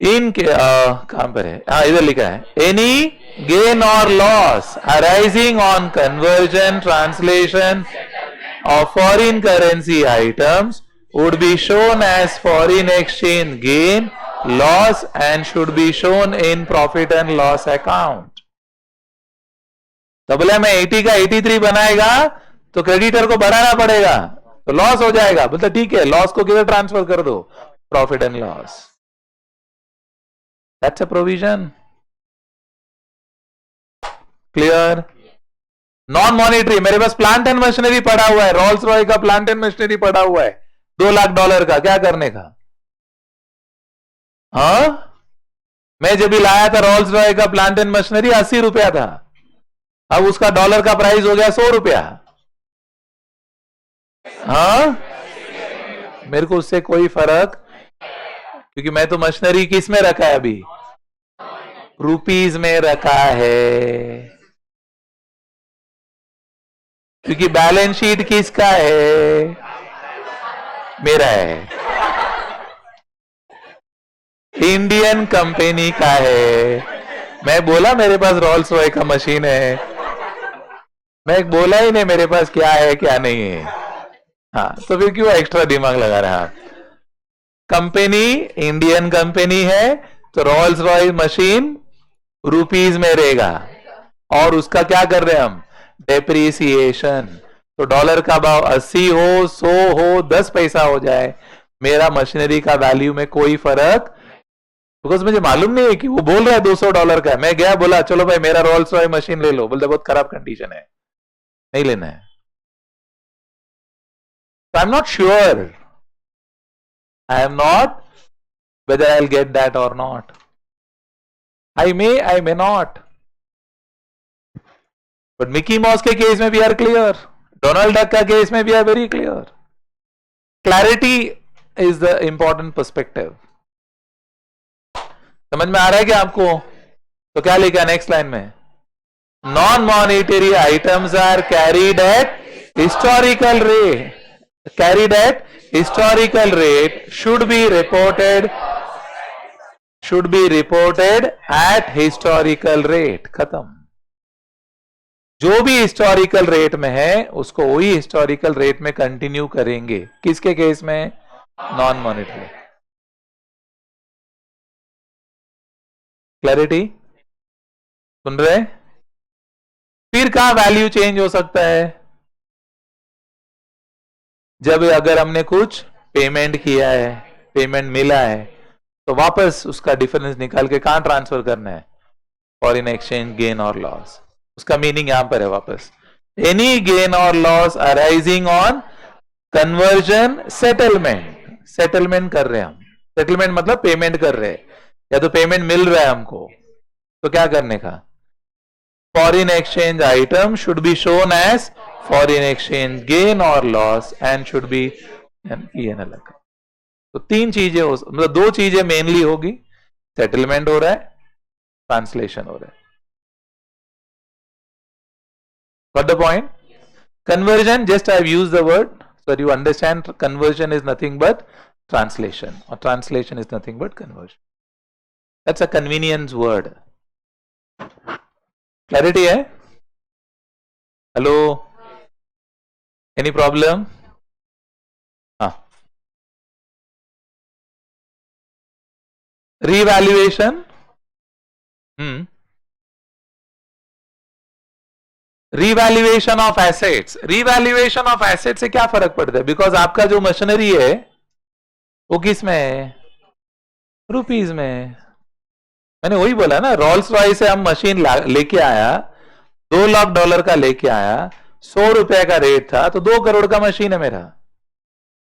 इन कहां पर है? हाँ, इधर लिखा है. एनी गेन और loss arising on conversion, translation of foreign currency items would be shown as foreign exchange gain, loss and should be shown in profit and loss account. तो बोले मैं 80 का 83 बनाएगा तो क्रेडिटर को बढ़ाना पड़ेगा, तो लॉस हो जाएगा. बोलते ठीक है, लॉस को किधर ट्रांसफर कर दो? Profit and loss. That's a provision. Clear? Non monetary, मेरे पास प्लांट एंड मशीनरी पड़ा हुआ है, रोल्स रॉय का प्लांट एंड मशीनरी पड़ा हुआ है $2 लाख का. क्या करने का? हाँ, मैं जब भी लाया था रोल्स रॉय का प्लांट एंड मशीनरी 80 रुपया था. अब उसका डॉलर का प्राइस हो गया 100 रुपया. हाँ, मेरे को उससे कोई फर्क, क्योंकि मैं तो मशीनरी किस में रखा है? अभी रुपीज में रखा है. क्योंकि बैलेंस शीट किसका है? मेरा है। इंडियन कंपनी का है। मैं बोला मेरे पास रोल्स रॉय का मशीन है, मैं बोला ही नहीं मेरे पास क्या है क्या नहीं है। हाँ, तो फिर क्यों एक्स्ट्रा दिमाग लगा रहा? कंपनी इंडियन कंपनी है, तो रोल्स रॉय मशीन रुपीज में रहेगा। और उसका क्या कर रहे हैं हम? डेप्रिसिएशन। तो डॉलर का भाव 80 हो, 100 हो, 10 पैसा हो जाए, मेरा मशीनरी का वैल्यू में कोई फर्क, बिकॉज मुझे मालूम नहीं है कि वो बोल रहा है $200 का, मैं गया बोला चलो भाई मेरा रोल्स रॉय मशीन ले लो, बोलते बहुत खराब कंडीशन है, नहीं लेना है। I am not sure, I am not whether I'll get that or not. I may not. But Mickey Mouse के केस में we are clear. Donald Duck का केस में we are very clear. Clarity is the important perspective. समझ में आ रहा है क्या आपको? तो क्या लिखा नेक्स्ट लाइन में? Non monetary items are carried at historical rate, carried at historical rate should be reported at historical rate. खत्म। जो भी हिस्टोरिकल रेट में है उसको वही हिस्टोरिकल रेट में कंटिन्यू करेंगे। किसके केस में? Non monetary. क्लैरिटी सुन रहे? फिर कहां वैल्यू चेंज हो सकता है? जब अगर हमने कुछ पेमेंट किया है, पेमेंट मिला है, तो वापस उसका डिफरेंस निकाल के कहां ट्रांसफर करना है? फॉरेन एक्सचेंज गेन और लॉस। उसका मीनिंग यहां पर है वापस, एनी गेन और loss arising on conversion settlement. Settlement कर रहे हैं हम, सेटलमेंट मतलब पेमेंट कर रहे हैं, या तो पेमेंट मिल रहा है हमको, तो क्या करने का? Foreign exchange item should be shown as foreign exchange gain और loss and should be P&L account. तो तीन चीजें हो, मतलब दो चीजें मेनली होगी, सेटलमेंट हो रहा है, ट्रांसलेशन हो रहा है। Got the point? Conversion, just I've used the word, so you understand conversion is nothing but translation, or translation is nothing but conversion. That's a convenience word. Clarity hai? Hello? Any problem? Revaluation? Revaluation of assets. Revaluation of asset से क्या फर्क पड़ता है? Because आपका जो machinery है वो किस में है? रुपीज में। मैंने वही बोला ना, रोल्स रॉयस से हम मशीन लेके आया, $2 लाख का लेके आया, ₹100 का रेट था, तो 2 करोड़ का मशीन है मेरा।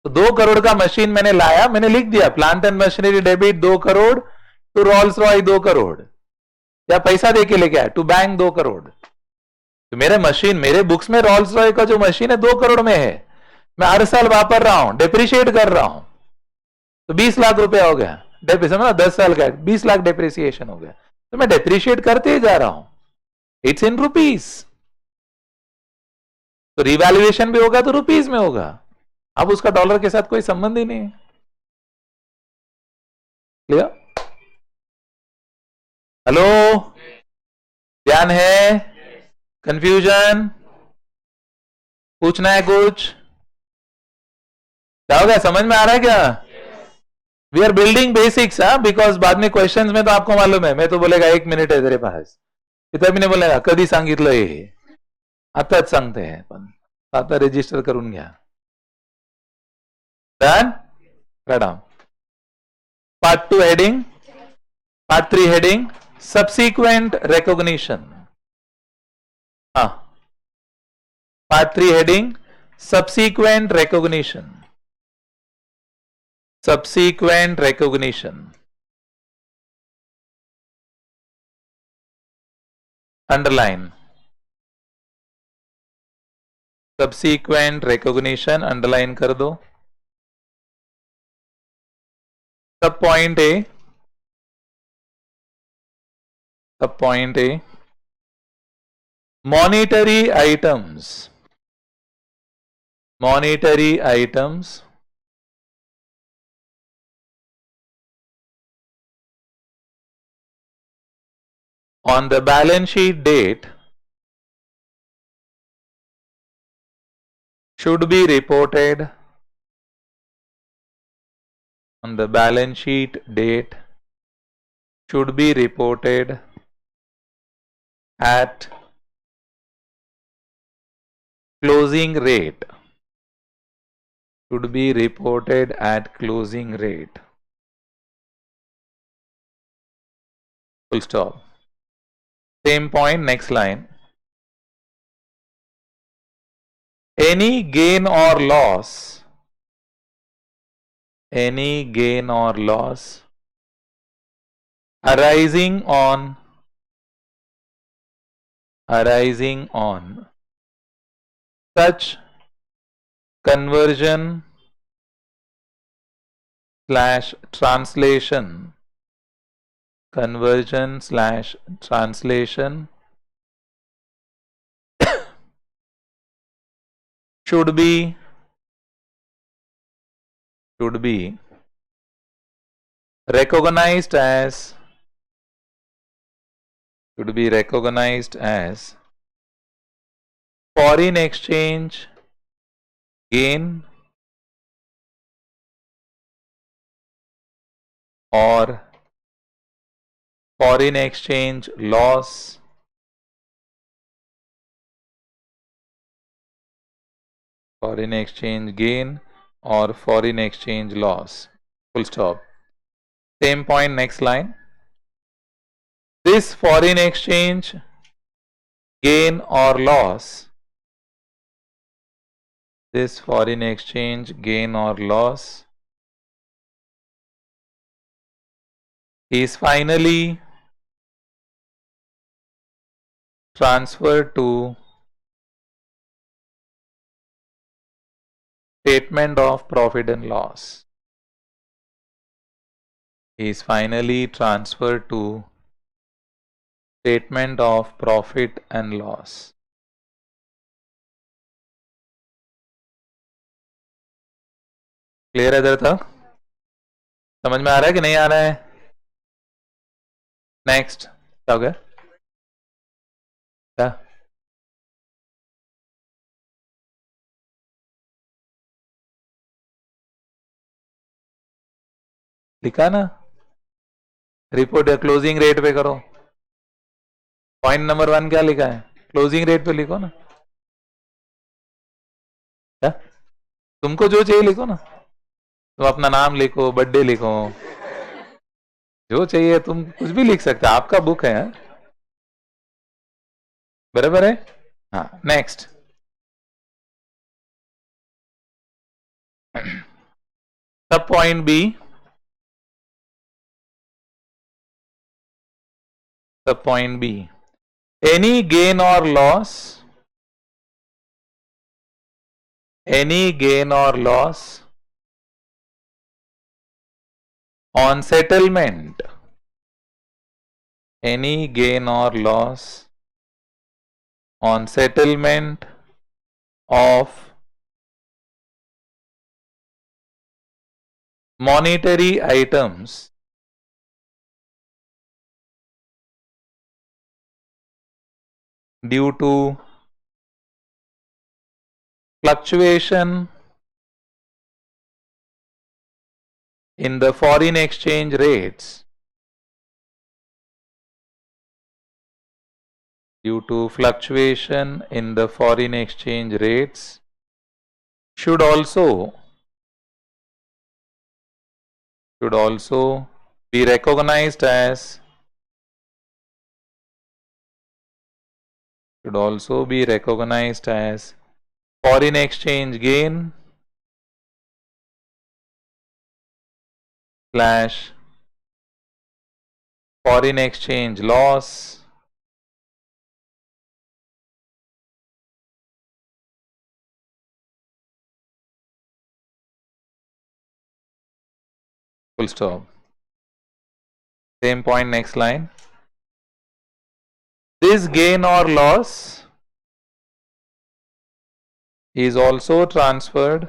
तो 2 करोड़ का मशीन मैंने लाया, मैंने लिख दिया plant and machinery debit 2 crore to Rolls Royce 2 crore, या पैसा देके लेके आया टू बैंक 2 करोड़। तो मेरे मशीन, मेरे बुक्स में रोल्स रॉय का जो मशीन है 2 करोड़ में है, मैं हर साल वापर रहा हूं, डेप्रिशिएट कर रहा हूं, तो 20 लाख रुपया हो गया। समझा, 10 साल का 20 लाख डेप्रिसिएशन हो गया, तो मैं डेप्रिशिएट करते ही जा रहा हूं, इट्स इन रुपीज। तो रिवैल्यूएशन भी होगा तो रुपीज में होगा, अब उसका डॉलर के साथ कोई संबंध ही नहीं है। क्लियर? हेलो, ध्यान है? कंफ्यूजन? पूछना है कुछ? क्या हो गया, समझ में आ रहा है क्या? We are building basics, because बाद में क्वेश्चंस में तो आपको मालूम है, मैं तो बोलेगा 1 मिनिट है तेरे पास, इतना भी नाही बोलेगा कधी सांगितलं हे, आताच सांगते हैं, पण आता रजिस्टर करून घ्या। Done? Down. Part 2 heading, part 3 heading subsequent recognition. हाँ, part 3 heading subsequent recognition. Subsequent recognition. Underline. Subsequent recognition underline कर दो। सब पॉइंट ए, सब point A, monetary items monetary items on the balance sheet date should be reported on the balance sheet date should be reported at closing rate should be reported at closing rate. Full stop. Same point, next line. Any gain or loss arising on such conversion slash translation should be recognized as foreign exchange gain or foreign exchange loss foreign exchange gain or foreign exchange loss. Full stop. Same point, next line. This foreign exchange gain or loss is finally transferred to statement of profit and loss. Is finally transferred to statement of profit and loss. Clear है इधर तक? समझ में आ रहा है कि नहीं आ रहा है? नेक्स्ट क्या हो गया? क्या? लिखा ना? रिपोर्ट या क्लोजिंग रेट पे करो. पॉइंट नंबर 1 क्या लिखा है? क्लोजिंग रेट पे लिखो ना. क्या? तुमको जो चाहिए लिखो ना. तुम अपना नाम लिखो, बर्थडे लिखो, जो चाहिए तुम कुछ भी लिख सकते हो. आपका बुक है. बराबर है. हाँ, नेक्स्ट. सब पॉइंट बी. सब point B. any gain or loss on settlement, any gain or loss on settlement of monetary items due to fluctuation in the foreign exchange rates, should also be recognized as foreign exchange gain slash foreign exchange loss full stop. Same point, next line. This gain or loss is also transferred.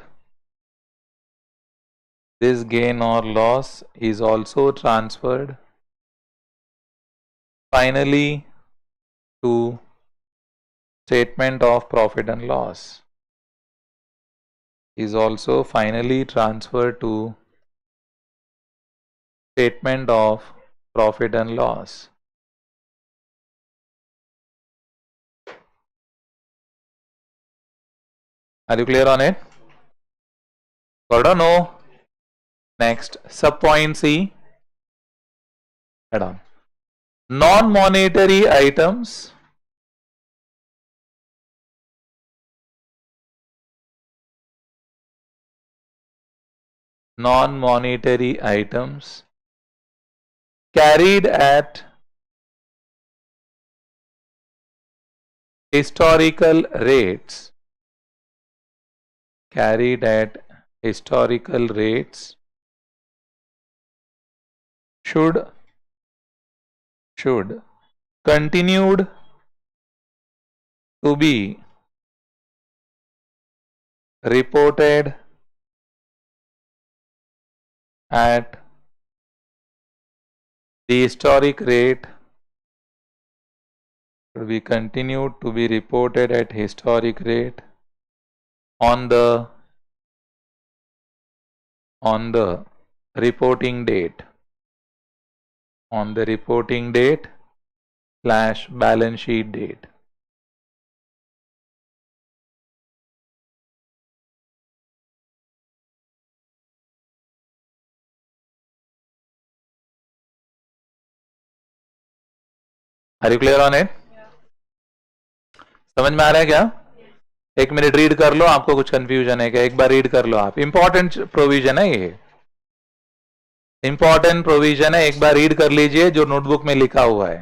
This gain or loss is also transferred finally to statement of profit and loss. Is also finally transferred to statement of profit and loss. Are you clear on it? Got or no? Next, subpoint C. Head on. Non-monetary items carried at historical rates should continued to be reported at the historic rate should be continued to be reported at historic rate on the reporting date / balance sheet date. Are you clear on it? समझ में आ रहा है क्या? एक minute read कर लो, आपको कुछ confusion है क्या? एक बार रीड कर लो आप. इंपॉर्टेंट प्रोविजन है ये, इंपॉर्टेंट प्रोविजन है. एक बार रीड कर लीजिए जो नोटबुक में लिखा हुआ है.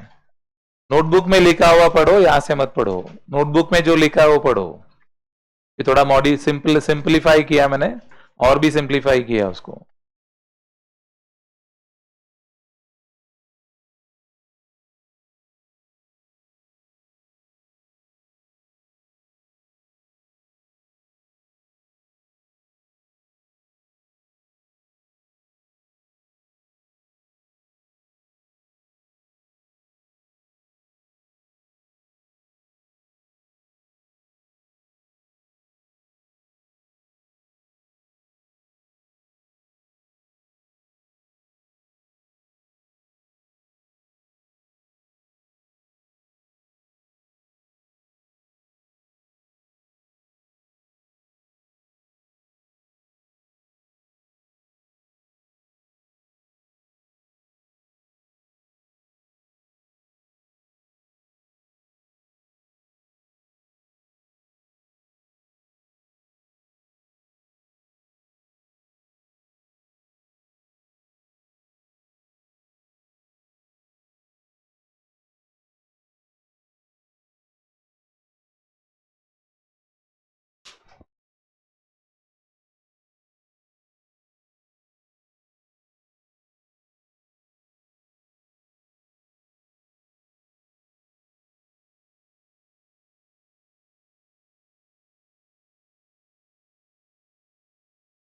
नोटबुक में लिखा हुआ पढ़ो, यहां से मत पढ़ो. नोटबुक में जो लिखा है वो पढ़ो. ये थोड़ा मॉडी सिंप्लीफाई किया मैंने, और भी सिंप्लीफाई किया उसको.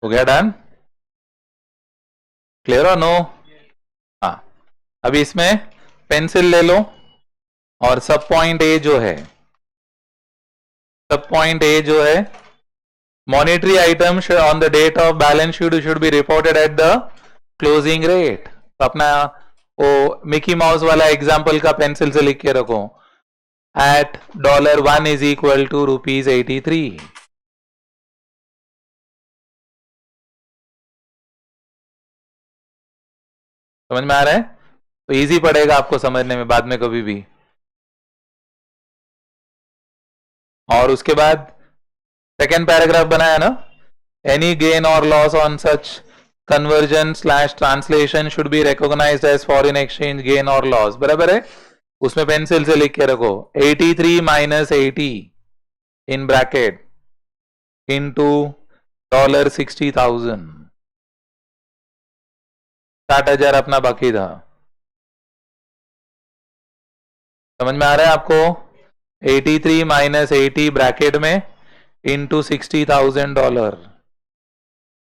हो गया डन? क्लियर और नो? हाँ, अभी इसमें पेंसिल ले लो और सब पॉइंट ए जो है, monetary item on the date of balance sheet should be reported at the closing rate. तो अपना वो मिकी माउस वाला एग्जांपल का पेंसिल से लिख के रखो. At $1 is equal to ₹83. समझ में आ रहा है? तो इजी पड़ेगा आपको समझने में बाद में कभी भी. और उसके बाद सेकेंड पैराग्राफ बनाया ना, एनी गेन और loss on such conversion / translation should be recognised as foreign exchange gain और लॉस. बराबर है? उसमें पेंसिल से लिख के रखो 83 - 80 इन ब्रैकेट इनटू $60,000. 60,000 अपना बाकी था. समझ में आ रहा है आपको? 83 - 80 ब्रैकेट में इंटू $60,000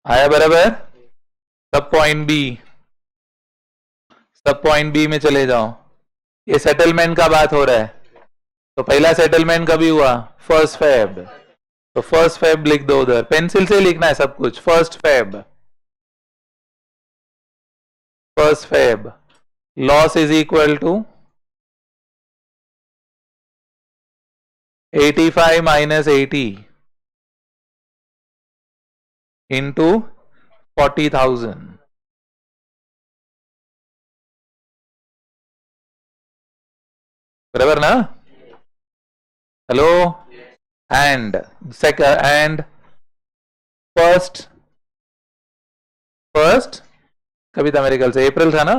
आया बराबर। सब पॉइंट बी में चले जाओ। ये सेटलमेंट का बात हो रहा है, तो पहला सेटलमेंट कभी हुआ? 1 फेब। तो 1 फेब लिख दो उधर, पेंसिल से लिखना है सब कुछ। 1 Feb, 1 Feb. Loss is equal to 85 minus 80 into 40,000 बराबर ना? हेलो। एंड फर्स्ट कभी था मेरे ख्याल से अप्रैल था ना?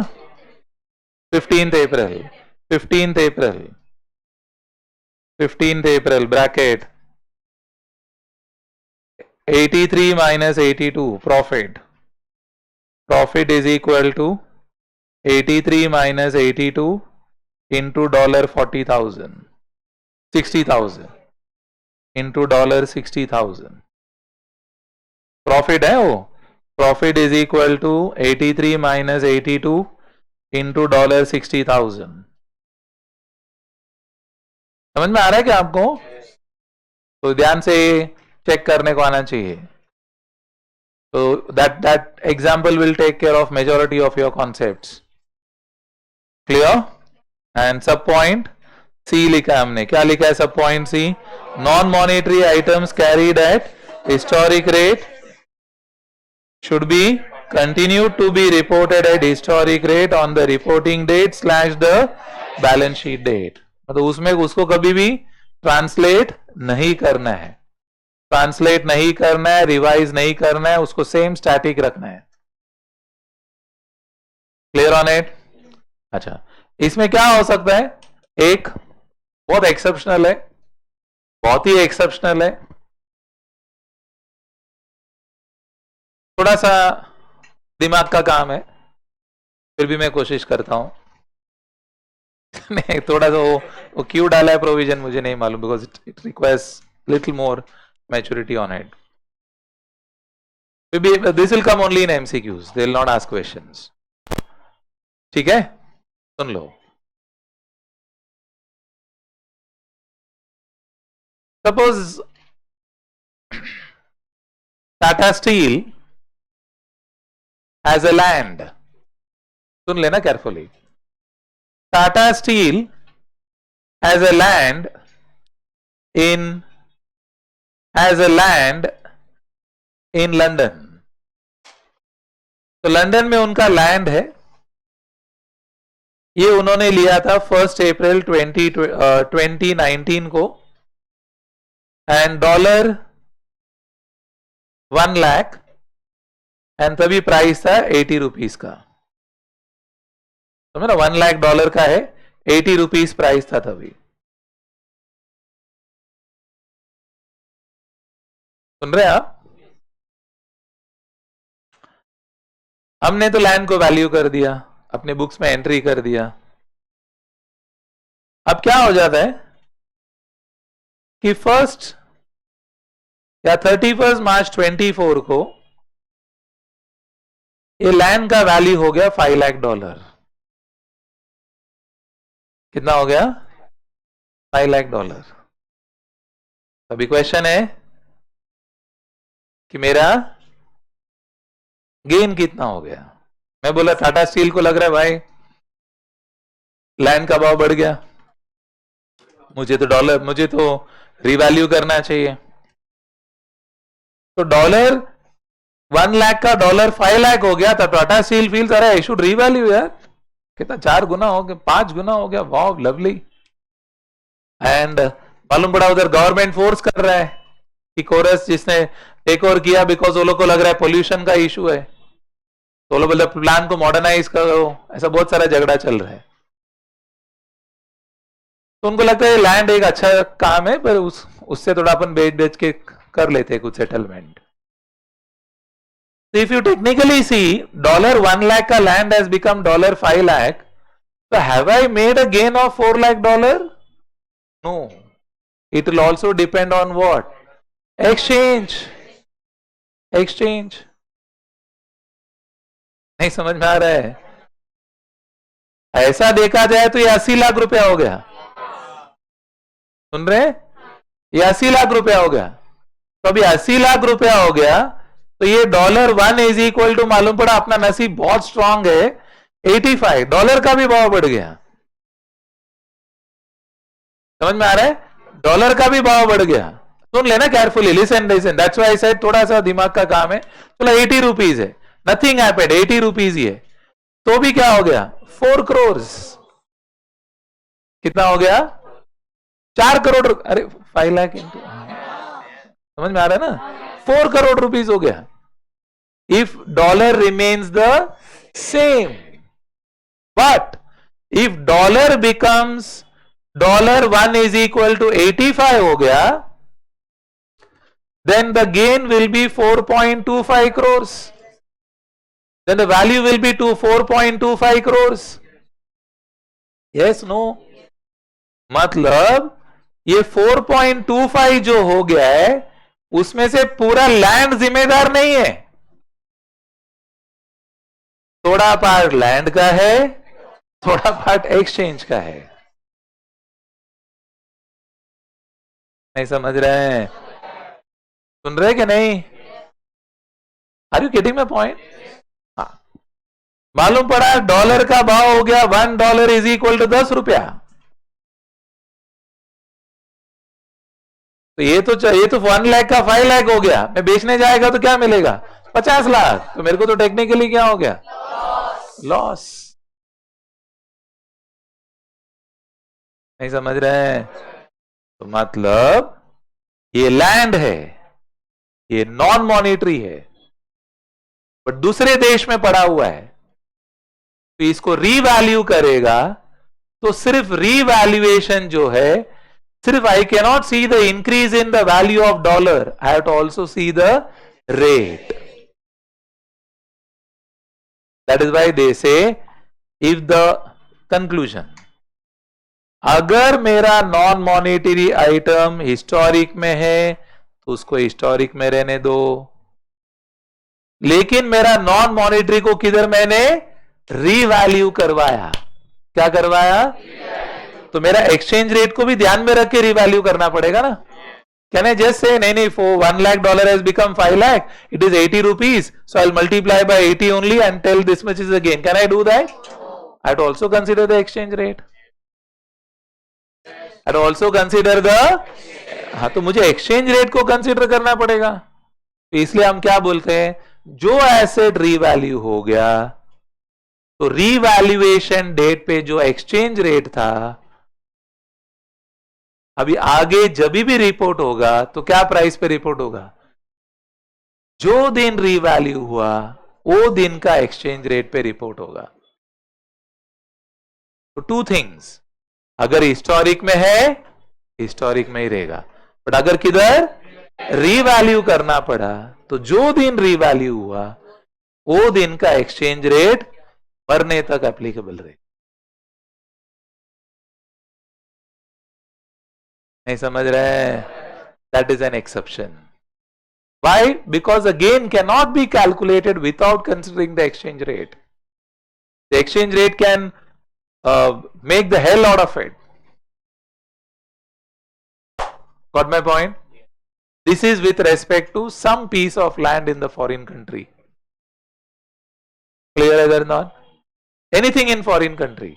15th April bracket 83 minus 82 profit is equal to 83 minus 82 into $40,000 $60,000 into $60,000 profit है वो। Profit is equal to 83 minus 82 into $60,000। समझ में आ रहा है क्या आपको? तो ध्यान से चेक करने को आना चाहिए। तो that example will take care of majority of your concepts. Clear? And sub point C लिखा है हमने। क्या लिखा है सब point C? Non monetary items carried at historic rate should be continued to be reported at historic rate on the reporting date / the balance sheet date. मतलब उसमें उसको कभी भी ट्रांसलेट नहीं करना है, रिवाइज नहीं करना है, उसको सेम स्टैटिक रखना है। Clear on it? अच्छा, इसमें क्या हो सकता है? एक बहुत एक्सेप्शनल है, बहुत ही एक्सेप्शनल है, थोड़ा सा दिमाग का काम है, फिर भी मैं कोशिश करता हूं। नहीं, थोड़ा सा वो क्यों डाला है प्रोविजन मुझे नहीं मालूम, because it requires little more maturity on it. This will come only in MCQs, they will not ask questions. ठीक है, सुन लो। Suppose Tata Steel has a land, सुन लेना carefully. Tata Steel has a land in London. तो London में उनका land है, ये उन्होंने लिया था 1 अप्रैल 2019 को, एंड $1 लाख, एंड तभी प्राइस था 80 रुपीज का। तो मेरा $1 लाख का है, 80 रुपीज प्राइस था तभी। सुन रहे आप? हमने तो लैंड को वैल्यू कर दिया, अपने बुक्स में एंट्री कर दिया। अब क्या हो जाता है कि 1 या 31 मार्च 24 को ये लैंड का वैल्यू हो गया $5 लाख। कितना हो गया? $5 लाख। अभी क्वेश्चन है कि मेरा गेन कितना हो गया। मैं बोला टाटा स्टील को लग रहा है भाई लैंड का भाव बढ़ गया, मुझे तो रिवैल्यू करना चाहिए। तो $1 लाख का $5 लाख हो गया, तो टाटा स्टील फील्स अरे आई शुड रिवैल्यू यार, कितना 4 गुना हो गया, 5 गुना हो गया, वाव लवली। एंड मालूम पड़ा उधर गवर्नमेंट फोर्स कर रहा है कि कोरस जिसने टेक ओवर किया, बिकॉज वो लोग को लग रहा है पोल्यूशन का इशू है, तो लोग बोले प्लान को मॉडर्नाइज करो, ऐसा बहुत सारा झगड़ा चल रहा है। तो उनको लगता है लैंड एक अच्छा काम है, पर उससे थोड़ा अपन बेच के कर लेते हैं कुछ settlement. So if you technically see $1 lakh का land has become $5 lakh, so have I made a gain of $4 lakh? No. It will also depend on what? Exchange, exchange नहीं समझ में आ रहा है? ऐसा देखा जाए तो ये 80 लाख रुपया हो गया, सुन रहे? ये 80 लाख रुपया हो गया। तो अभी 80 लाख रुपया हो गया, तो ये $1 इज इक्वल टू, मालूम पड़ा अपना नसीब बहुत स्ट्रांग है, $85 का भी भाव बढ़ गया। समझ में आ रहा है? डॉलर का भी भाव बढ़ गया। सुन लेना carefully, listen listen, that's why I said थोड़ा सा दिमाग का काम है। चलो 80 रुपीज है, नथिंग हैपेंड, 80 रुपीज ही है, तो भी क्या हो गया 4 करोड़। कितना हो गया 4 करोड़, अरे 5 लाख इंटू, समझ में आ रहा है ना, 4 करोड़ रुपीज हो गया। If dollar remains the same, but if dollar becomes $1 is equal to 85 हो गया, then the gain will be 4.25 crores. Then the value will be to 4.25 crores. Yes, no? मतलब ये 4.25 जो हो गया है, उसमें से पूरा लैंड जिम्मेदार नहीं है, थोड़ा पार्ट लैंड का है, थोड़ा पार्ट एक्सचेंज का है। नहीं समझ रहे हैं? सुन रहे कि नहीं? Are you getting my point? हाँ, मालूम पड़ा डॉलर का भाव हो गया $1 इज इक्वल टू 10 रुपया। तो ये तो 1 लाख का 5 लाख हो गया, मैं बेचने जाएगा तो क्या मिलेगा 50 लाख, तो मेरे को तो टेक्निकली क्या हो गया लॉस। नहीं समझ रहे हैं? तो मतलब ये लैंड है, ये नॉन मॉनिटरी है, बट दूसरे देश में पड़ा हुआ है, तो इसको रीवैल्यू करेगा, तो सिर्फ रीवैल्यूएशन जो है, सिर्फ I can not see the increase in the value of dollar, I have to also see the rate. That is why they say if the conclusion, अगर मेरा नॉन मॉनिटरी आइटम हिस्टोरिक में है तो उसको historic में रहने दो, लेकिन मेरा नॉन मॉनिटरी को किधर मैंने रीवैल्यू करवाया, क्या करवाया, तो मेरा एक्सचेंज रेट को भी ध्यान में रख के रीवैल्यू करना पड़ेगा ना। कैन आई जस्ट से नहीं नहीं for $1 lakh has become 5 lakh, it is 80 rupees, so I'll multiply by 80 only and tell this much is the gain? Can I do that? I have to also consider the exchange rate, I have to also consider the, हाँ, तो मुझे exchange rate को consider करना पड़ेगा। तो इसलिए हम क्या बोलते हैं, जो एसेट रीवैल्यू हो गया, तो रीवैल्यूएशन डेट पे जो एक्सचेंज रेट था, अभी आगे जब भी रिपोर्ट होगा तो क्या प्राइस पे रिपोर्ट होगा, जो दिन रीवैल्यू हुआ वो दिन का एक्सचेंज रेट पे रिपोर्ट होगा। तो 2 थिंग्स, अगर हिस्टोरिक में है हिस्टोरिक में ही रहेगा, बट अगर किधर रीवैल्यू करना पड़ा तो जो दिन रीवैल्यू हुआ वो दिन का एक्सचेंज रेट मरने तक एप्लीकेबल रहेगा। नहीं समझ रहे हैं? That is an exception. Why? Because the gain cannot be calculated without considering the exchange rate. The exchange rate can make the hell out of it. Got my point? This is with respect to some piece of land in the foreign country. Clear either or not? Anything in foreign country.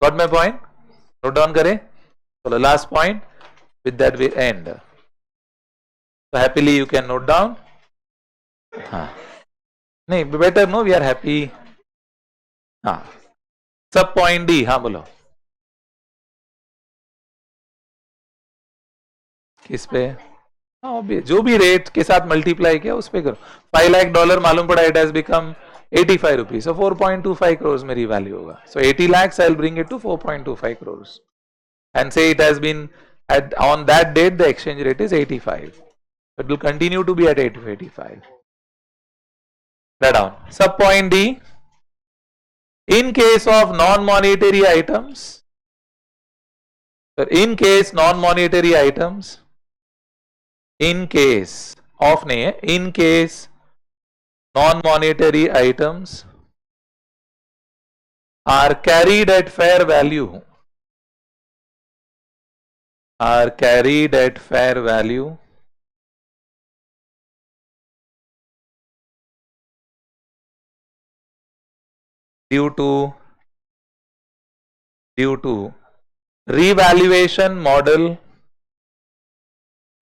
Got my point? Note down kare. So the last point, with that we end. So happily you can note down. हाँ, नहीं better no, we are happy. हाँ, सब point D, हाँ बोलो किस पे, हाँ जो भी रेट के साथ मल्टीप्लाई किया उस पे करो। $5 lakh मालूम पड़ा, it has become 85 rupees, so 4.25 crores मेरी वैल्यू होगा। So 80 lakhs I will bring it to 4.25 crores and say it has been at on that date the exchange rate is 85. It will continue to be at 85. Write down. Sub point D. In case of non-monetary items, in case non-monetary items, in case of नहीं है, in case non-monetary items are carried at fair value, are carried at fair value due to revaluation model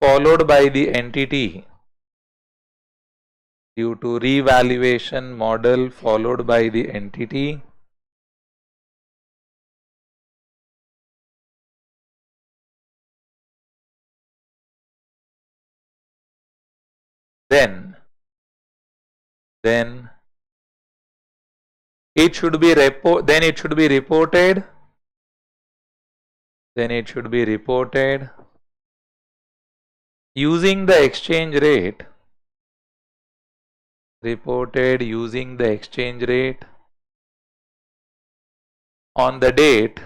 followed by the entity, due to revaluation model followed by the entity, then it should be reported, then it should be reported using the exchange rate, reported using the exchange rate on the date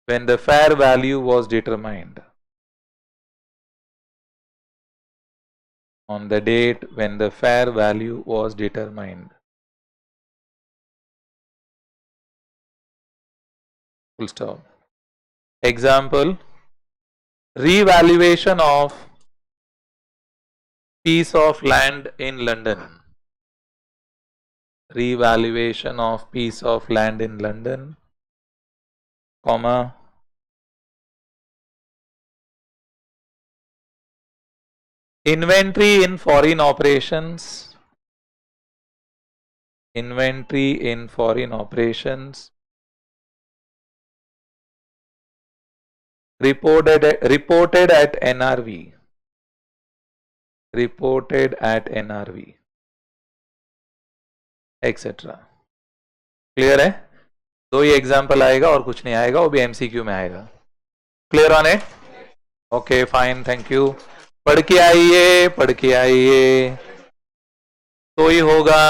when the fair value was determined, on the date when the fair value was determined. Full stop. Example, revaluation of piece of land in London. Revaluation of piece of land in London, comma, inventory in foreign operations, inventory in foreign operations reported at NRV, reported at NRV, etcetera. Clear है? दो ही example आएगा और कुछ नहीं आएगा, वो भी MCQ में आएगा. Clear on it? Okay fine, thank you. पढ़ के आइए, तो ही होगा.